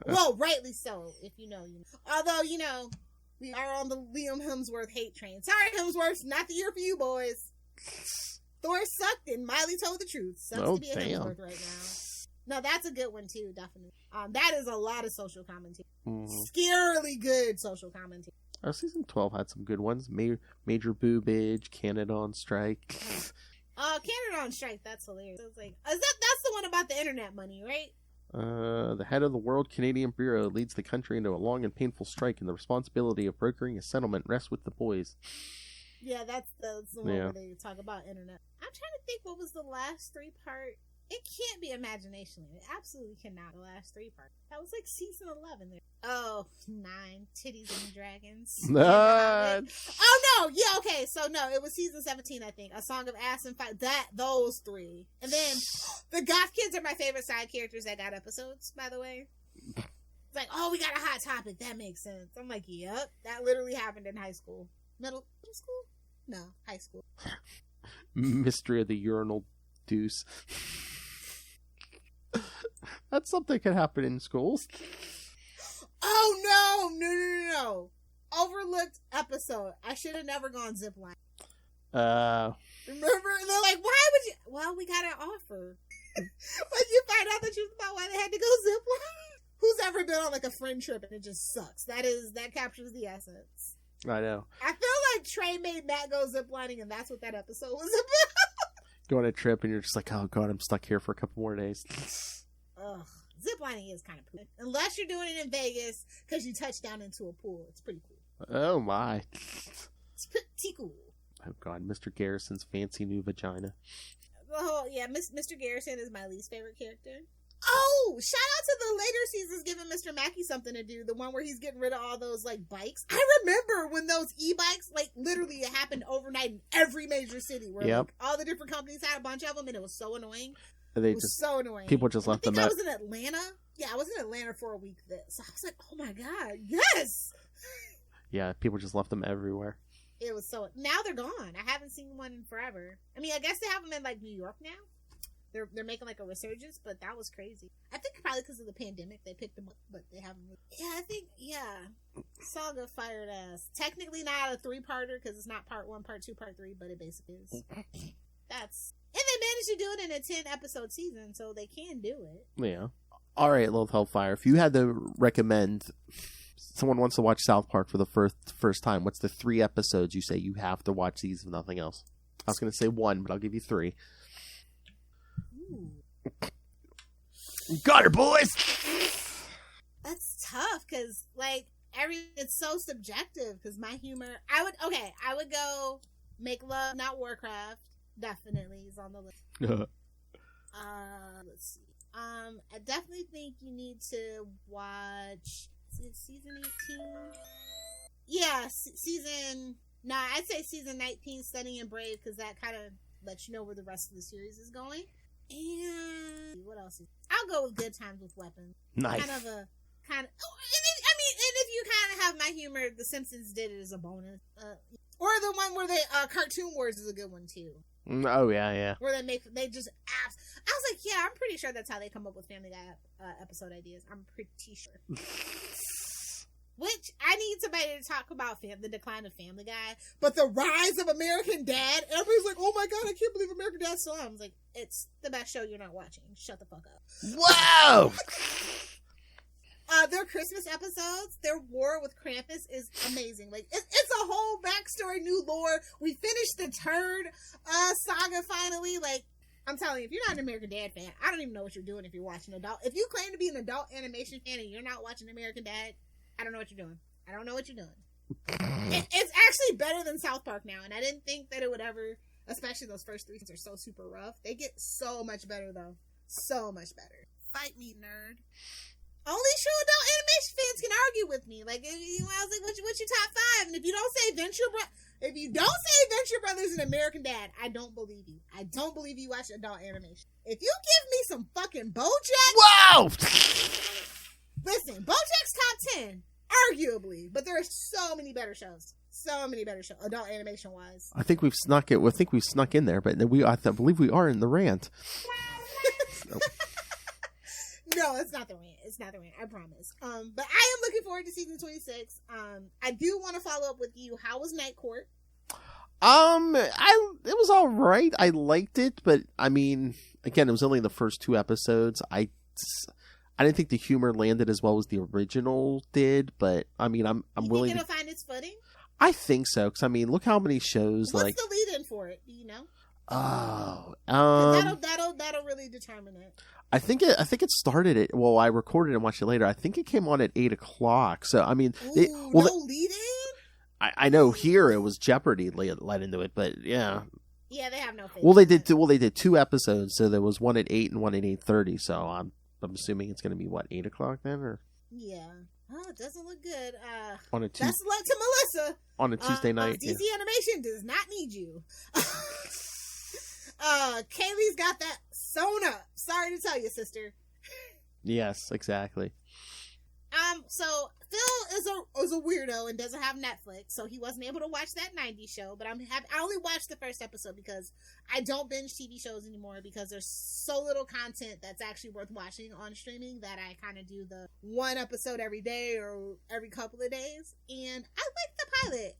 Well, rightly so, if you know. Although we are on the Liam Hemsworth hate train. Sorry, Hemsworth, not the year for you boys. Thor sucked and Miley told the truth. Sucks to be a Hemsworth right now. No, that's a good one too, definitely. That is a lot of social commentary. Scarily good social commentary. Our season 12 had some good ones. Major boobage, Canada on strike. Canada on strike. That's hilarious. So it's like, that's the one about the internet money, right? The head of the World Canadian Bureau leads the country into a long and painful strike, and the responsibility of brokering a settlement rests with the boys. Yeah, that's the one where they talk about internet. I'm trying to think what was the last 3-part. It can't be Imagination. It absolutely cannot. The last 3 parts. That was like season 11 there. Oh, 9 titties and dragons. Oh no, yeah, okay. So no, it was season 17, I think. A Song of Ass and Fire. Those 3, and then the Goth Kids are my favorite side characters that got episodes. By the way, it's like, oh, we got a hot topic. That makes sense. I'm like, yep, that literally happened in high school. Middle school? No, high school. Mystery of the Urinal Deuce. That's something that could happen in schools. Oh no! Overlooked episode. I should have never gone zipline. Remember? And they're like, why would you? Well, we got an offer. But you find out the truth about why they had to go zipline. Who's ever been on like a friend trip and it just sucks? That captures the essence. I know. I feel like Trey made Matt go ziplining, and that's what that episode was about. Go on a trip and you're just like, oh God, I'm stuck here for a couple more days. Ugh. Ziplining is kind of cool. Unless you're doing it in Vegas because you touch down into a pool. It's pretty cool. Oh my. It's pretty cool. Oh God, Mr. Garrison's fancy new vagina. Oh yeah, Mr. Garrison is my least favorite character. Oh, shout out to the later seasons giving Mr. Mackey something to do. The one where he's getting rid of all those like bikes. I remember when those e-bikes, like literally it happened overnight in every major city where like, all the different companies had a bunch of them, and it was so annoying. It was so annoying. People just left them out. I was in Atlanta. Yeah, I was in Atlanta for a week. So I was like, oh my God, yes! Yeah, people just left them everywhere. It was so... Now they're gone. I haven't seen one in forever. I mean, I guess they have them in like New York now. They're making like a resurgence, but that was crazy. I think probably because of the pandemic they picked them up, but they haven't. Yeah, I think Saga fired ass. Technically not a 3-parter because it's not part 1, part 2, part 3, but it basically is. That's and they managed to do it in a 10-episode season, so they can do it. Yeah. All right, Lil Hellfire. If you had to recommend, someone wants to watch South Park for the first time, what's the 3 episodes you say you have to watch these if nothing else? I was going to say 1, but I'll give you 3. Got her, boys. That's tough because like it's so subjective. Because my humor, I would go Make Love, Not Warcraft. Definitely is on the list. Let's see. I definitely think you need to watch. Is it season 18? Yeah, season. Nah, I'd say season 19, Stunning and Brave, because that kind of lets you know where the rest of the series is going. And what else? I'll go with Good Times with Weapons. Nice. And if you kind of have my humor, The Simpsons did it as a bonus. Or the one where they Cartoon Wars is a good one too. Oh yeah. Where they just apps. I was like, yeah, I'm pretty sure that's how they come up with Family Guy episode ideas. I'm pretty sure. Which, I need somebody to talk about the decline of Family Guy, but the rise of American Dad. Everybody's like, oh my God, I can't believe American Dad's still on. I was like, it's the best show you're not watching. Shut the fuck up. Wow! Their Christmas episodes, their war with Krampus is amazing. Like, it's a whole backstory, new lore. We finished the Turd saga finally. Like, I'm telling you, if you're not an American Dad fan, I don't even know what you're doing if you're watching adult. If you claim to be an adult animation fan and you're not watching American Dad, I don't know what you're doing. It's actually better than South Park now, and I didn't think that it would ever, especially those first 3 seasons are so super rough. They get so much better, though. So much better. Fight me, nerd. Only true adult animation fans can argue with me. Like, I was like, what's your top 5? And if you don't say Venture If you don't say Venture Brothers and American Dad, I don't believe you. I don't believe you watch adult animation. If you give me some fucking BoJack... Wow! Listen, BoJack's top 10, arguably, but there are so many better shows. So many better shows, adult animation wise. I think we've snuck it. I think we've snuck in there, but I believe we are in the rant. No, it's not the rant. It's not the rant. I promise. But I am looking forward to season 26. I do want to follow up with you. How was Night Court? It was all right. I liked it, but I mean, again, it was only the first 2 episodes. I didn't think the humor landed as well as the original did, but I mean, I'm willing. Think it'll find its footing? I think so, because I mean, look how many shows. What's the lead-in for it? Do you know? Oh, that'll really determine it. I think it started at. Well, I recorded and watched it later. I think it came on at 8:00. So I mean, no lead-in. I know here it was Jeopardy led into it, but yeah. Yeah, they have no. Well, they did. They did 2 episodes, so there was one at 8 and one at 8:30. So I'm assuming it's going to be what 8:00 then, or yeah. Oh, it doesn't look good. On a Tuesday. Best of luck to Melissa. On a Tuesday night. DC Animation does not need you. Kaylee's got that sewn up. Sorry to tell you, sister. Yes, exactly. So Phil is a weirdo and doesn't have Netflix, so he wasn't able to watch that 90s show, but I'm happy. I only watched the first episode because I don't binge TV shows anymore because there's so little content that's actually worth watching on streaming that I kind of do the 1 episode every day or every couple of days, and I like the pilot,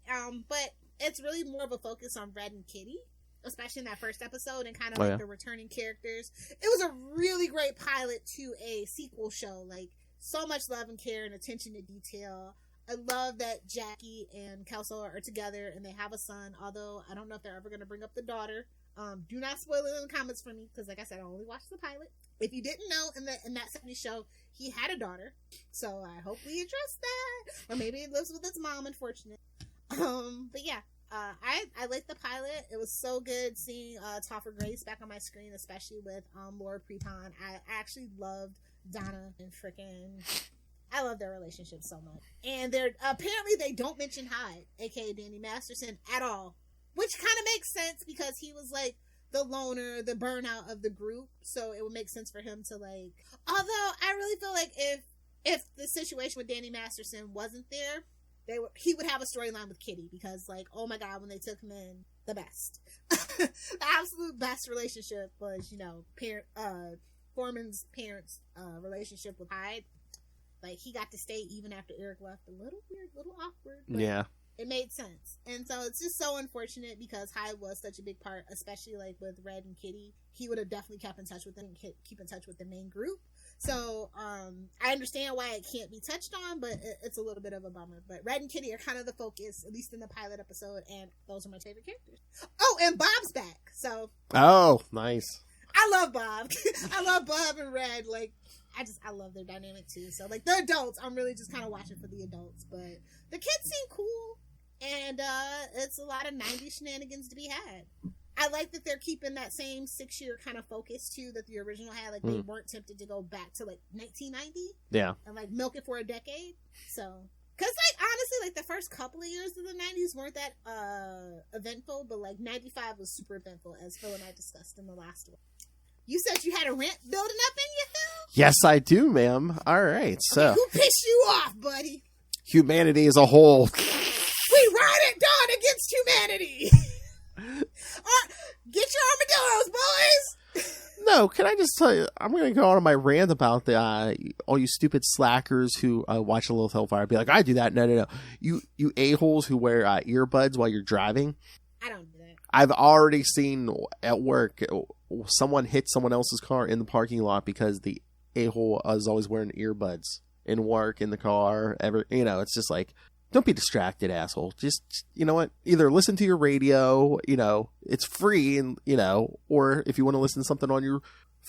but it's really more of a focus on Red and Kitty, especially in that first episode, and kind of the returning characters. It was a really great pilot to a sequel show, like so much love and care and attention to detail. I love that Jackie and Kelso are together and they have a son, although I don't know if they're ever going to bring up the daughter. Do not spoil it in the comments for me, because like I said, I only watched the pilot. If you didn't know, in that 70s show, he had a daughter, so I hope we address that. Or maybe it lives with its mom, unfortunately. But yeah, I liked the pilot. It was so good seeing Topher Grace back on my screen, especially with Laura Prepon. I actually loved Donna and I love their relationship so much. And they're apparently they don't mention Hyde, aka Danny Masterson, at all, which kind of makes sense because he was like the loner, the burnout of the group, so it would make sense for him to like. Although I really feel like if the situation with Danny Masterson wasn't there, he would have a storyline with Kitty, because like, oh my god, when they took him in, the best, the absolute best relationship was, Foreman's parents' relationship with Hyde. Like, he got to stay even after Eric left. A little weird, a little awkward. But yeah. It made sense. And so it's just so unfortunate because Hyde was such a big part, especially like with Red and Kitty. He would have definitely kept in touch with them, keep in touch with the main group. So I understand why it can't be touched on, but it's a little bit of a bummer. But Red and Kitty are kind of the focus, at least in the pilot episode, and those are my favorite characters. Oh, and Bob's back. So. Oh, nice. I love Bob. I love Bob and Red. Like, I love their dynamic too. So like the adults, I'm really just kind of watching for the adults, but the kids seem cool, and it's a lot of 90s shenanigans to be had. I like that they're keeping that same 6-year kind of focus too that the original had. Like they weren't tempted to go back to like 1990, yeah, and like milk it for a decade. So, because like honestly, like the first couple of years of the 90s weren't that eventful, but like 95 was super eventful, as Phil and I discussed in the last one. You said you had a rant building up in you, Phil? Yes, I do, ma'am. All right, so. Who pissed you off, buddy? Humanity as a whole. We ride at dawn against humanity. Get your armadillos, boys. No, can I just tell you, I'm going to go on my rant about all you stupid slackers who watch a little Hellfire. Be like, I do that. No. You a-holes who wear earbuds while you're driving. I don't do that. I've already seen at work someone hit someone else's car in the parking lot because the a-hole is always wearing earbuds in work, in the car, it's just like, don't be distracted, asshole. Just, you know what? Either listen to your radio, it's free, and, or if you want to listen to something on your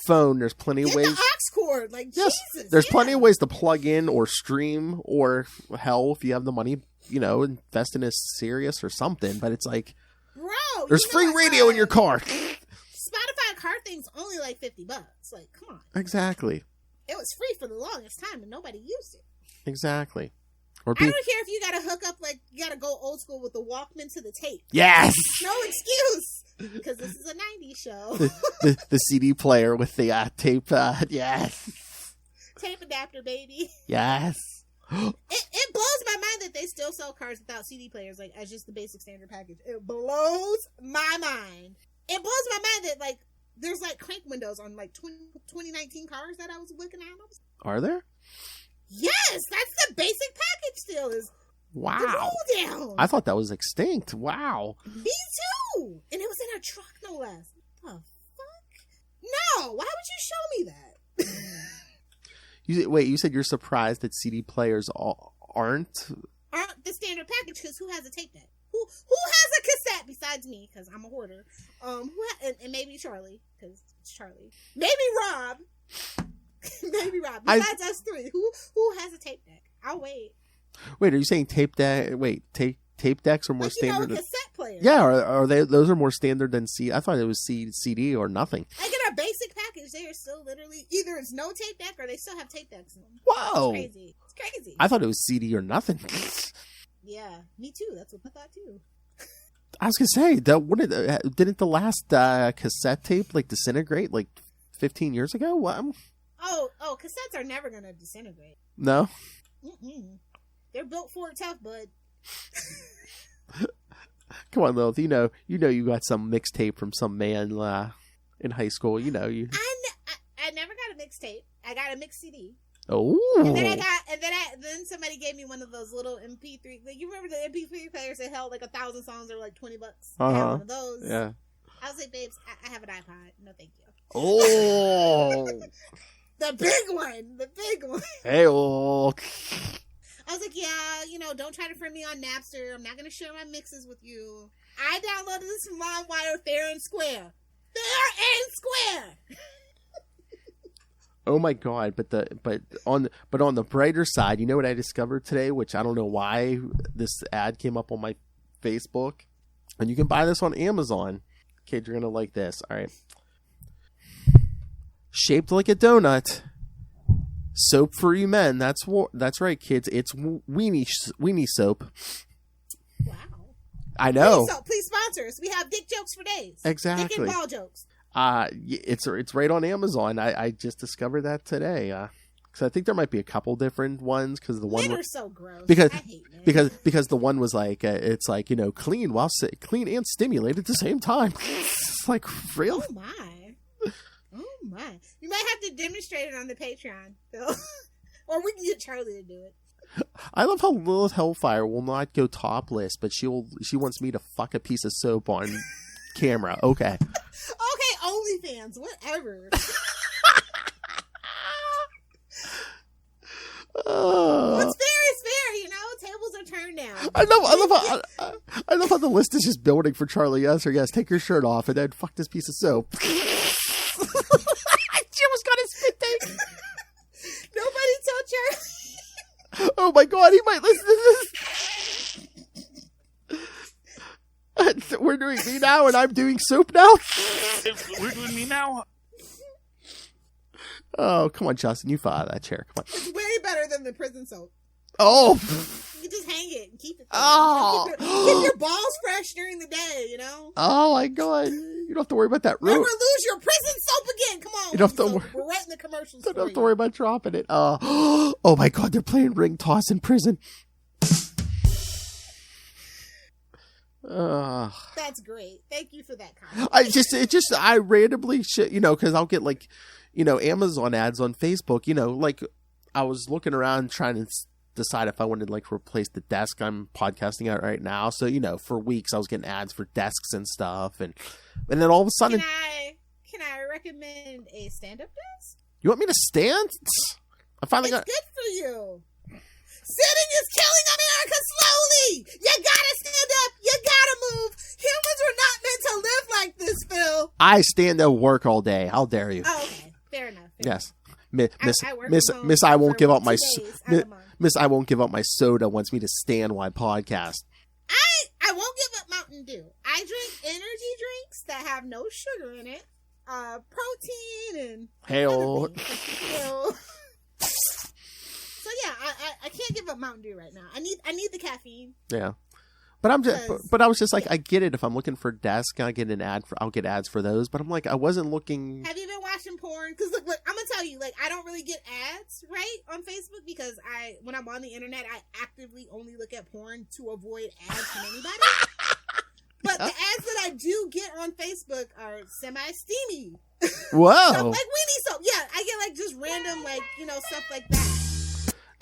phone, there's plenty of ways. Get the aux cord, like, yes, Jesus. There's plenty of ways to plug in or stream, or hell, if you have the money, invest in a Sirius or something, but it's like, bro, there's free radio in your car. Spotify car thing's only like $50. Like, come on. Exactly. It was free for the longest time and nobody used it. Exactly. I don't care if you gotta hook up, like, gotta go old school with the Walkman to the tape. Yes. No excuse, because this is a '90s show. the CD player with the tape. Yes. Tape adapter, baby. Yes. It blows my mind that they still sell cars without CD players, like as just the basic standard package. It blows my mind. It blows my mind that like there's like crank windows on like 2019 cars that I was looking at. Are there? Yes, that's the basic package still is. Wow. The roll down. I thought that was extinct. Wow. Me too. And it was in a truck, no less. What the fuck? No. Why would you show me that? You said you're surprised that CD players aren't the standard package, because who has a tape deck? Who has a cassette besides me? Because I'm a hoarder. And maybe Charlie, because it's Charlie. Maybe Rob. Maybe Rob. Besides us three, who has a tape deck? I'll wait. Wait, are you saying tape deck? Wait, tape decks are more like, standard. Cassette players. Yeah, are they? Those are more standard than CD. I thought it was CD or nothing. Like in a basic package, they are still literally either it's no tape deck or they still have tape decks in them. Whoa, it's crazy! It's crazy. I thought it was CD or nothing. Yeah, me too. That's what I thought too. I was gonna say didn't the last cassette tape like disintegrate like 15 years ago? What? Oh, cassettes are never gonna disintegrate. No. Mm-mm. They're built for it tough, bud. Come on, Lilith. You know you got some mixtape from some man in high school. You know you. I never got a mixtape. I got a mix CD. Oh. And then somebody gave me one of those little MP3. Like, you remember the MP3 players that held like 1,000 songs or like $20? I had one of those. Yeah. I was like, babes, I have an iPod. No, thank you. Oh. The big one. The big one. Hey, oh. I was like, yeah, don't try to friend me on Napster. I'm not going to share my mixes with you. I downloaded this from LimeWire fair and square. Fair and square. Oh my God! But on the brighter side, you know what I discovered today, which I don't know why this ad came up on my Facebook, and you can buy this on Amazon. Kids, you're gonna like this. All right, shaped like a donut, soap for you men. That's right, kids. It's weenie soap. Wow! I know. Please sponsor us. We have dick jokes for days. Exactly. Dick and ball jokes. It's right on Amazon. I just discovered that today. Because I think there might be a couple different ones. Because the one men are so gross. Because I hate men. because the one was like it's like clean and stimulate at the same time. It's like real. Oh my! You might have to demonstrate it on the Patreon, Phil. Or we can get Charlie to do it. I love how Lilith Hellfire will not go topless, but she wants me to fuck a piece of soap on camera. Okay. Okay, OnlyFans, whatever. What's fair is fair, tables are turned down. I love how the list is just building for Charlie. Yes or yes, take your shirt off and then fuck this piece of soap. She almost got his spit take. Nobody told Charlie. Oh my God, he might listen to this. We're doing me now, and I'm doing soap now. We're doing me now. Oh, come on, Justin, you fall out of that chair. Come on. It's way better than the prison soap. Oh, you can just hang it and keep it. Oh, keep your balls fresh during the day. Oh my God, you don't have to worry about that. Never lose your prison soap again. Come on, you don't have to we're writing the commercials. Don't have to worry about dropping it. Oh my God, they're playing ring toss in prison. That's great. Thank you for that comment. I randomly because I'll get Amazon ads on Facebook. Like I was looking around trying to decide if I wanted to replace the desk I'm podcasting at right now. So for weeks I was getting ads for desks and stuff, and then all of a sudden, can I recommend a stand-up desk? You want me to stand? I finally got. It's good for you. Sitting is killing America slowly. You gotta stand up. You gotta move. Humans are not meant to live like this, Phil. I stand at work all day. How dare you? Oh, okay. Fair enough. Yes. Miss, I won't give up my Miss, I won't give up my soda. Wants me to stand while I podcast. I won't give up Mountain Dew. I drink energy drinks that have no sugar in it, protein and hell. So yeah, I can't give up Mountain Dew right now. I need the caffeine. Yeah. But I was just like, I get it. If I'm looking for desk, I'll get ads for those. But I'm like, I wasn't looking. Have you been watching porn? Because look, I'm gonna tell you, like, I don't really get ads right on Facebook because when I'm on the internet, I actively only look at porn to avoid ads from anybody. But the ads that I do get on Facebook are semi-steamy. Whoa! Stuff like weenie soap. Yeah, I get like just random stuff like that.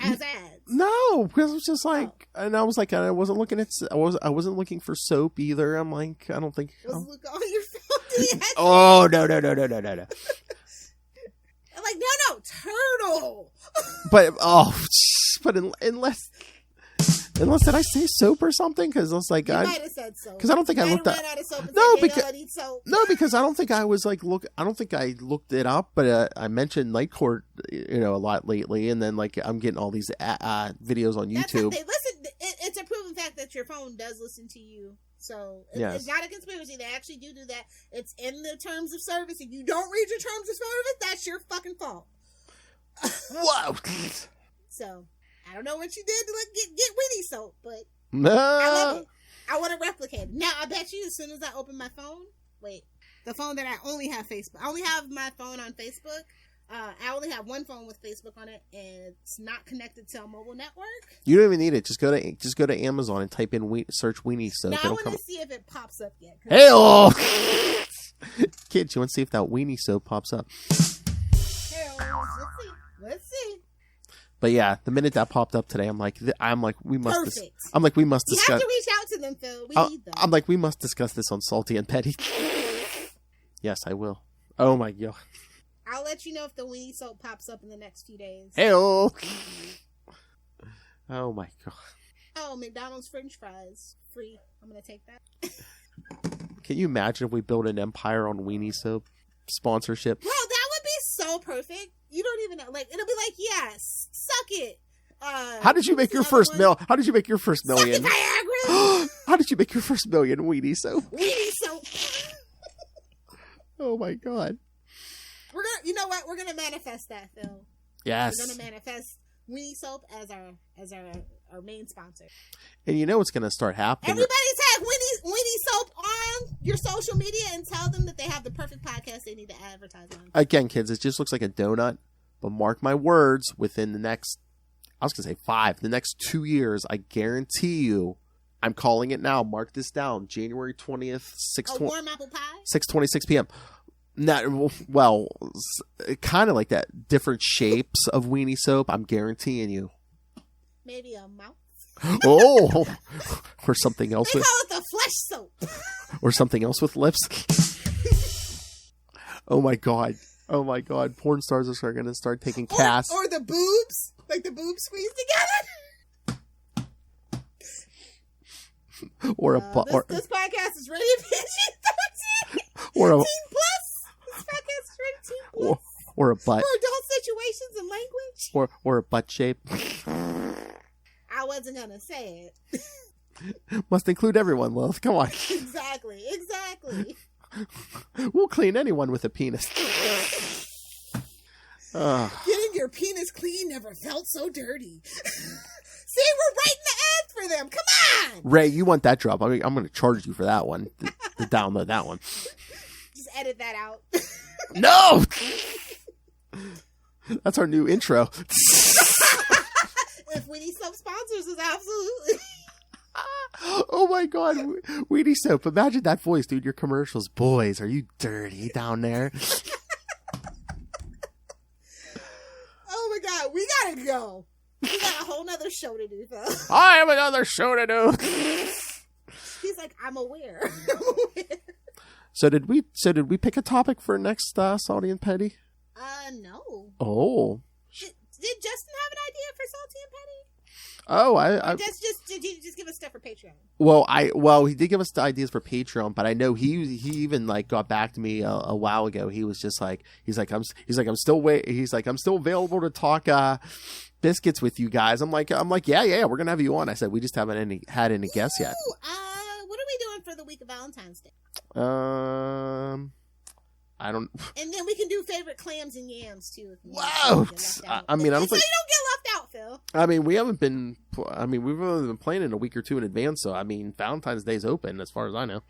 As ads. No, because it was just like, and I was like, I wasn't looking looking for soap either. I'm like, I don't think. Was Luca on your phone? Oh no! I'm like, no, turtle. But unless did I say soap or something? Because I was like, you might have said soap. Because I don't think I looked at. Because I don't think I was like I don't think I looked it up. But I mentioned Night Court, a lot lately, and then like I'm getting all these videos on YouTube. It's a proven fact that your phone does listen to you. So it's not a conspiracy. They actually do that. It's in the terms of service. If you don't read your terms of service, that's your fucking fault. Whoa. So. I don't know what you did to get weenie soap, but no. I love it. I want to replicate it. Now, I bet you as soon as I open my phone, the phone that I only have Facebook. I only have my phone on Facebook. I only have one phone with Facebook on it, and it's not connected to a mobile network. You don't even need it. Just go to Amazon and type in search weenie soap. Now, I want to see if it pops up yet. Hey, kids, you want to see if that weenie soap pops up? Let's see. But yeah, the minute that popped up today, we must. Perfect. We must discuss. You have to reach out to them, Phil. We need them. I'm like, we must discuss this on Salty and Petty. Yes, I will. Oh my god. I'll let you know if the weenie soap pops up in the next few days. Hey-oh. Oh my god. Oh, McDonald's French fries free. I'm gonna take that. Can you imagine if we built an empire on weenie soap sponsorship? Bro, that would be so perfect. You don't even know. Like, it'll be like, yes, suck it. How did you make your first million? How did you make your first million? Suck it, Viagra. How did you make your first million weenie soap? Weenie soap. Oh my god. You know what? We're gonna manifest that, Phil. Yes. We're gonna manifest weenie soap as our main sponsor. And you know what's gonna start happening? Everybody tag weenie soap on your social media and tell them that they have the perfect podcast they need to advertise on. Again, kids, it just looks like a donut, but mark my words, within the next 2 years, I guarantee you, I'm calling it now. Mark this down. January 20th, 6:20. Warm apple pie? 6:26 p.m. Well, kind of like that. Different shapes of weenie soap. I'm guaranteeing you. Maybe a mouth. Oh, or something else. They call it the flesh soap. Or something else with lips. Oh my god. Porn stars are going to start taking casts. Or the boobs. Like the boobs squeezed together. Or a this podcast is rated PG-13. Or a 18+. This podcast is rated 18+. Or a butt. For adult situations and language. Or a butt shape. I wasn't going to say it. Must include everyone, Lilith. Come on. Exactly. We'll clean anyone with a penis. Getting your penis clean never felt so dirty. See, we're writing the ads for them. Come on. Ray, you want that drop. I'm going to charge you for that one. To download that one. Just edit that out. No! That's our new intro. If Weenie Soap sponsors us, absolutely. Oh my god, Weenie Soap. Imagine that voice, dude. Your commercials. Boys, are you dirty down there? Oh my god, we gotta go. We got a whole nother show to do, though. I have another show to do. He's like, I'm aware. So did we pick a topic for next Salty and Petty? No. Oh. Did Justin have an idea for Salty and Petty? Oh, did you just give us stuff for Patreon? Well, he did give us the ideas for Patreon, but I know he even like got back to me a while ago. He was just like, I'm still available to talk biscuits with you guys. I'm like, yeah, we're gonna have you on. I said we just haven't had any guests yet. What are we doing for the week of Valentine's Day? I don't. And then we can do favorite clams and yams too. Wow. I mean, I don't think so you don't get left out. Phil. I mean, we've only been playing it a week or two in advance, so I mean, Valentine's Day's open as far as I know.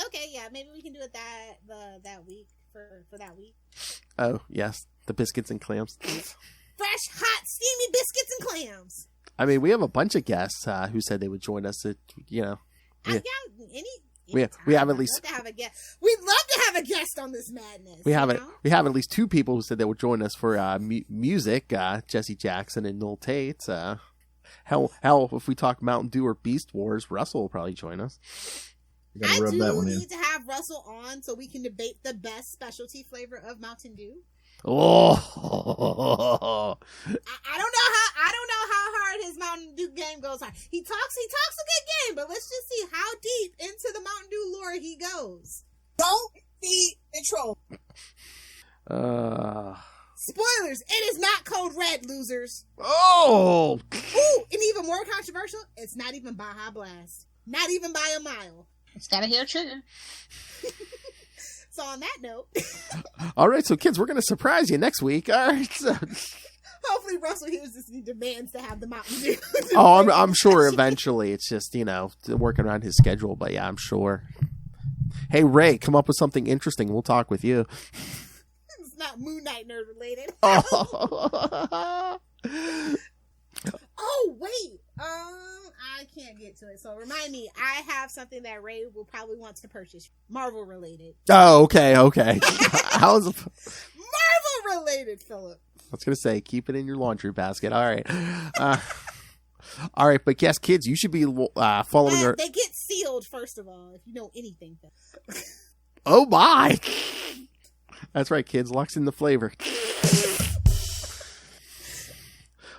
Okay, yeah, maybe we can do it that week for that week. Oh yes, the biscuits and clams. Fresh, hot, steamy biscuits and clams. I mean, we have a bunch of guests who said they would join us. We have at least We'd love to have a guest on this madness. We have at least 2 people who said they would join us for music. Jesse Jackson and Noel Tate. Hell, if we talk Mountain Dew or Beast Wars, Russell will probably join us. I do need to have Russell on so we can debate the best specialty flavor of Mountain Dew. Oh, I don't know how hard his Mountain Dew game goes on. He talks a good game, but let's just see how deep into the Mountain Dew lore he goes. Don't feed the troll. Spoilers, it is not Code Red, losers. Oh! Ooh, and even more controversial, it's not even Baja Blast. Not even by a mile. It's got a hair trigger. So on that note. All right, so kids, we're going to surprise you next week. All right. So. Hopefully Russell hears this and he demands to have the Mountain Dew. Oh, I'm sure eventually. It's just, working around his schedule. But yeah, I'm sure. Hey, Ray, come up with something interesting. We'll talk with you. It's not Moon Knight nerd related. Oh, wait. I can't get to it. So remind me, I have something that Ray will probably want to purchase. Marvel related. Oh, okay. How's Marvel related, Philip? I was going to say, keep it in your laundry basket. All right. All right, but yes, kids, you should be following our... They get sealed, first of all, if you know anything. Oh, my. That's right, kids. Locks in the flavor.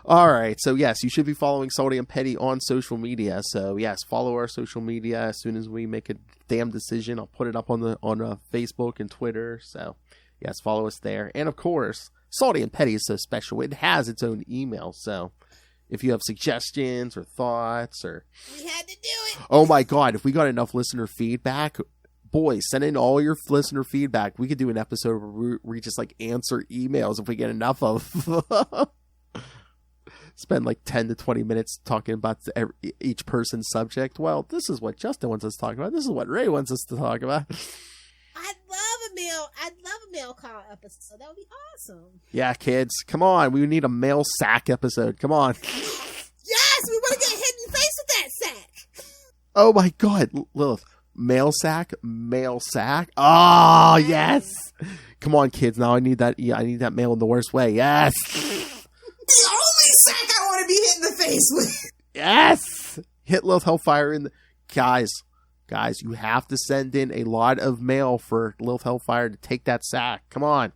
All right, so yes, you should be following Salty and Petty on social media. So yes, follow our social media. As soon as we make a damn decision, I'll put it up on Facebook and Twitter. So yes, follow us there. And of course, Salty and Petty is so special; it has its own email. So if you have suggestions or thoughts, or we had to do it. Oh my God, if we got enough listener feedback. Boys, send in all your listener feedback. We could do an episode where we just answer emails if we get enough of. Spend 10 to 20 minutes talking about each person's subject. Well, this is what Justin wants us to talk about. This is what Ray wants us to talk about. I'd love a mail call episode. That would be awesome. Yeah, kids, come on. We need a mail sack episode. Come on. Yes, we want to get hit in the face with that sack. Oh my God, Lilith. Mail sack. Oh, yes. Come on, kids. Now I need that. Yeah, I need that mail in the worst way. Yes. The only sack I want to be hit in the face with. Yes. Hit Lilith Hellfire in the... Guys, you have to send in a lot of mail for Lilith Hellfire to take that sack. Come on.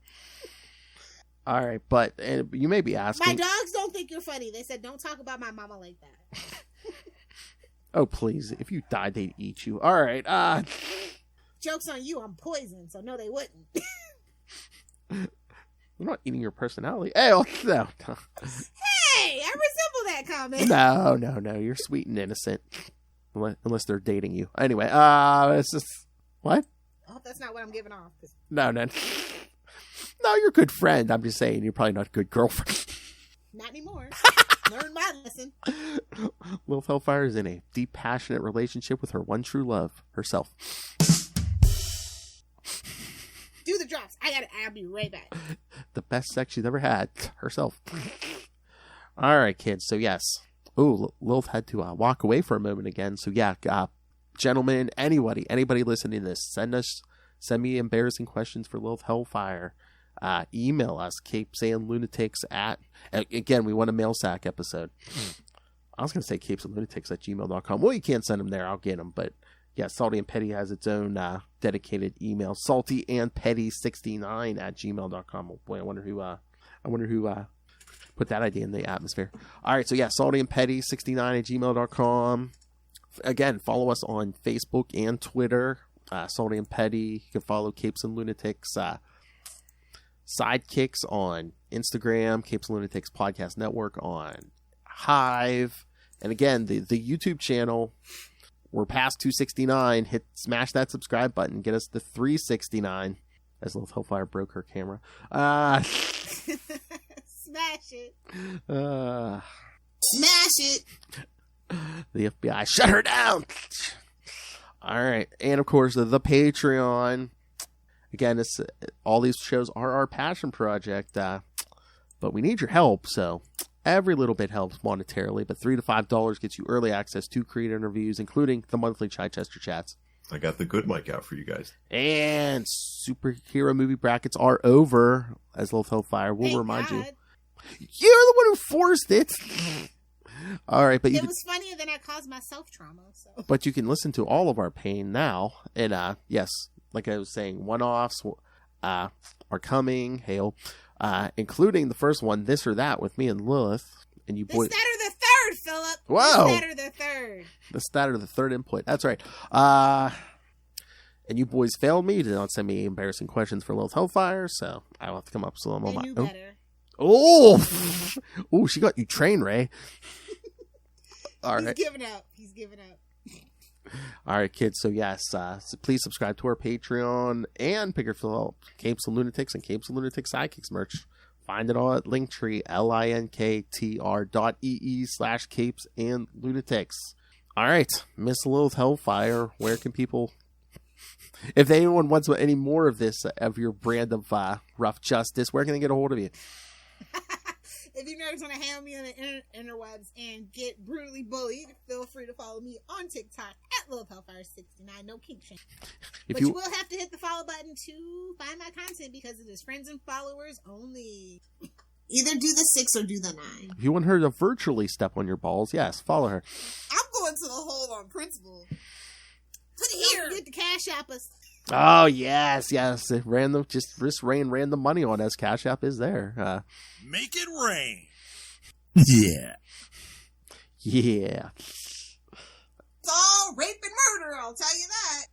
All right, but you may be asking... My dogs don't think you're funny. They said, don't talk about my mama like that. Oh, please. If you died, they'd eat you. All right. Joke's on you. I'm poisoned, so no, they wouldn't. I'm not eating your personality. Hey, no. Hey, I resemble that comment. No. You're sweet and innocent. Unless they're dating you. Anyway, it's just... What? I hope that's not what I'm giving off. No. No, you're a good friend. I'm just saying you're probably not a good girlfriend. Not anymore. Learn my lesson. Lilith Hellfire is in a deep, passionate relationship with her one true love, herself. Do the drops. I'll be right back. The best sex she's ever had, herself. All right, kids. So yes. Ooh, Lilith had to walk away for a moment again. So yeah, gentlemen, anybody listening to this, send me embarrassing questions for Lilith Hellfire. Email us, CapesandLunatics at... Again, we want a mail sack episode. I was going to say CapesandLunatics@gmail.com. Well, you can't send them there. I'll get them. But yeah, Salty and Petty has its own dedicated email. SaltyandPetty69@gmail.com. Oh, boy, I wonder who put that idea in the atmosphere. All right, so yeah, SaltyandPetty69@gmail.com. Again, follow us on Facebook and Twitter. Salty and Petty. You can follow Capes and Lunatics. Sidekicks on Instagram, Capes and Lunatics Podcast Network on Hive, and again the YouTube channel. We're past 269. Smash that subscribe button. Get us to 369. As Lilith Hellfire broke her camera. Smash Smash it. Smash it. The FBI, shut her down. All right. And of course, the Patreon. Again, all these shows are our passion project, but we need your help. So every little bit helps monetarily, but $3 to $5 gets you early access to creator interviews, including the monthly Chichester chats. I got the good mic out for you guys. And superhero movie brackets are over, as Lil Hellfire will remind you. You're the one who forced it. All right, but it was funnier than I caused myself trauma. So. But you can listen to all of our pain now, and yes, like I was saying, one-offs are coming. Hail, including the first one, This or That, with me and Lilith, and you boys. This, that, or the third, Philip. Whoa. This, that, or the third. This, that, or the third input. That's right. And you boys failed me. You did not send me embarrassing questions for Lilith Hellfire, so I will have to come up with some of my. Knew better. Oh, she got you trained, Ray. All right. He's giving up. All right, kids. So yes, so please subscribe to our Patreon and pick your up Capes and Lunatics and Capes and Lunatics Sidekicks merch. Find it all at Linktree, linktr.ee/Capes and Lunatics. All right, Miss Lilith Hellfire, where can people, if anyone wants any more of this, of your brand of rough justice, where can they get a hold of you? If you nerds want to handle me on the interwebs and get brutally bullied, feel free to follow me on TikTok at LilithHellfire69. No kink shame. But you will have to hit the follow button to find my content because it is friends and followers only. Either do the 6 or do the 9. If you want her to virtually step on your balls, yes, follow her. I'm going to the hole on principle. Put it here. Don't forget to Cash App us. Oh, yes. Random, just rain random money on us. Cash App is there. Make it rain. Yeah. Yeah. It's all rape and murder, I'll tell you that.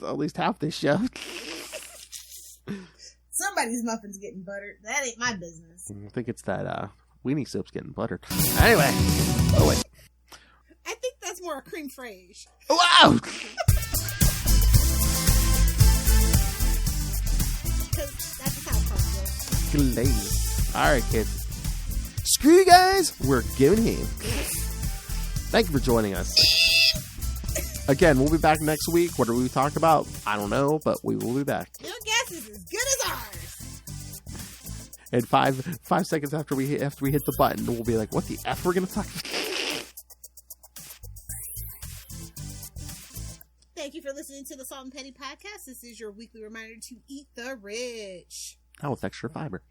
At least half this show. Somebody's muffin's getting buttered. That ain't my business. I think it's that weenie soap's getting buttered. Anyway. Oh, wait. I think that's more a cream fraiche. Wow! All right, kids. Screw you guys. We're giving him. Thank you for joining us. Again, we'll be back next week. What are we talking about? I don't know, but we will be back. Your guess is as good as ours. And five seconds after we hit the button, we'll be like, "What the f we're gonna talk about?" Thank you for listening to the Salt and Petty Podcast. This is your weekly reminder to eat the rich. Now with extra fiber.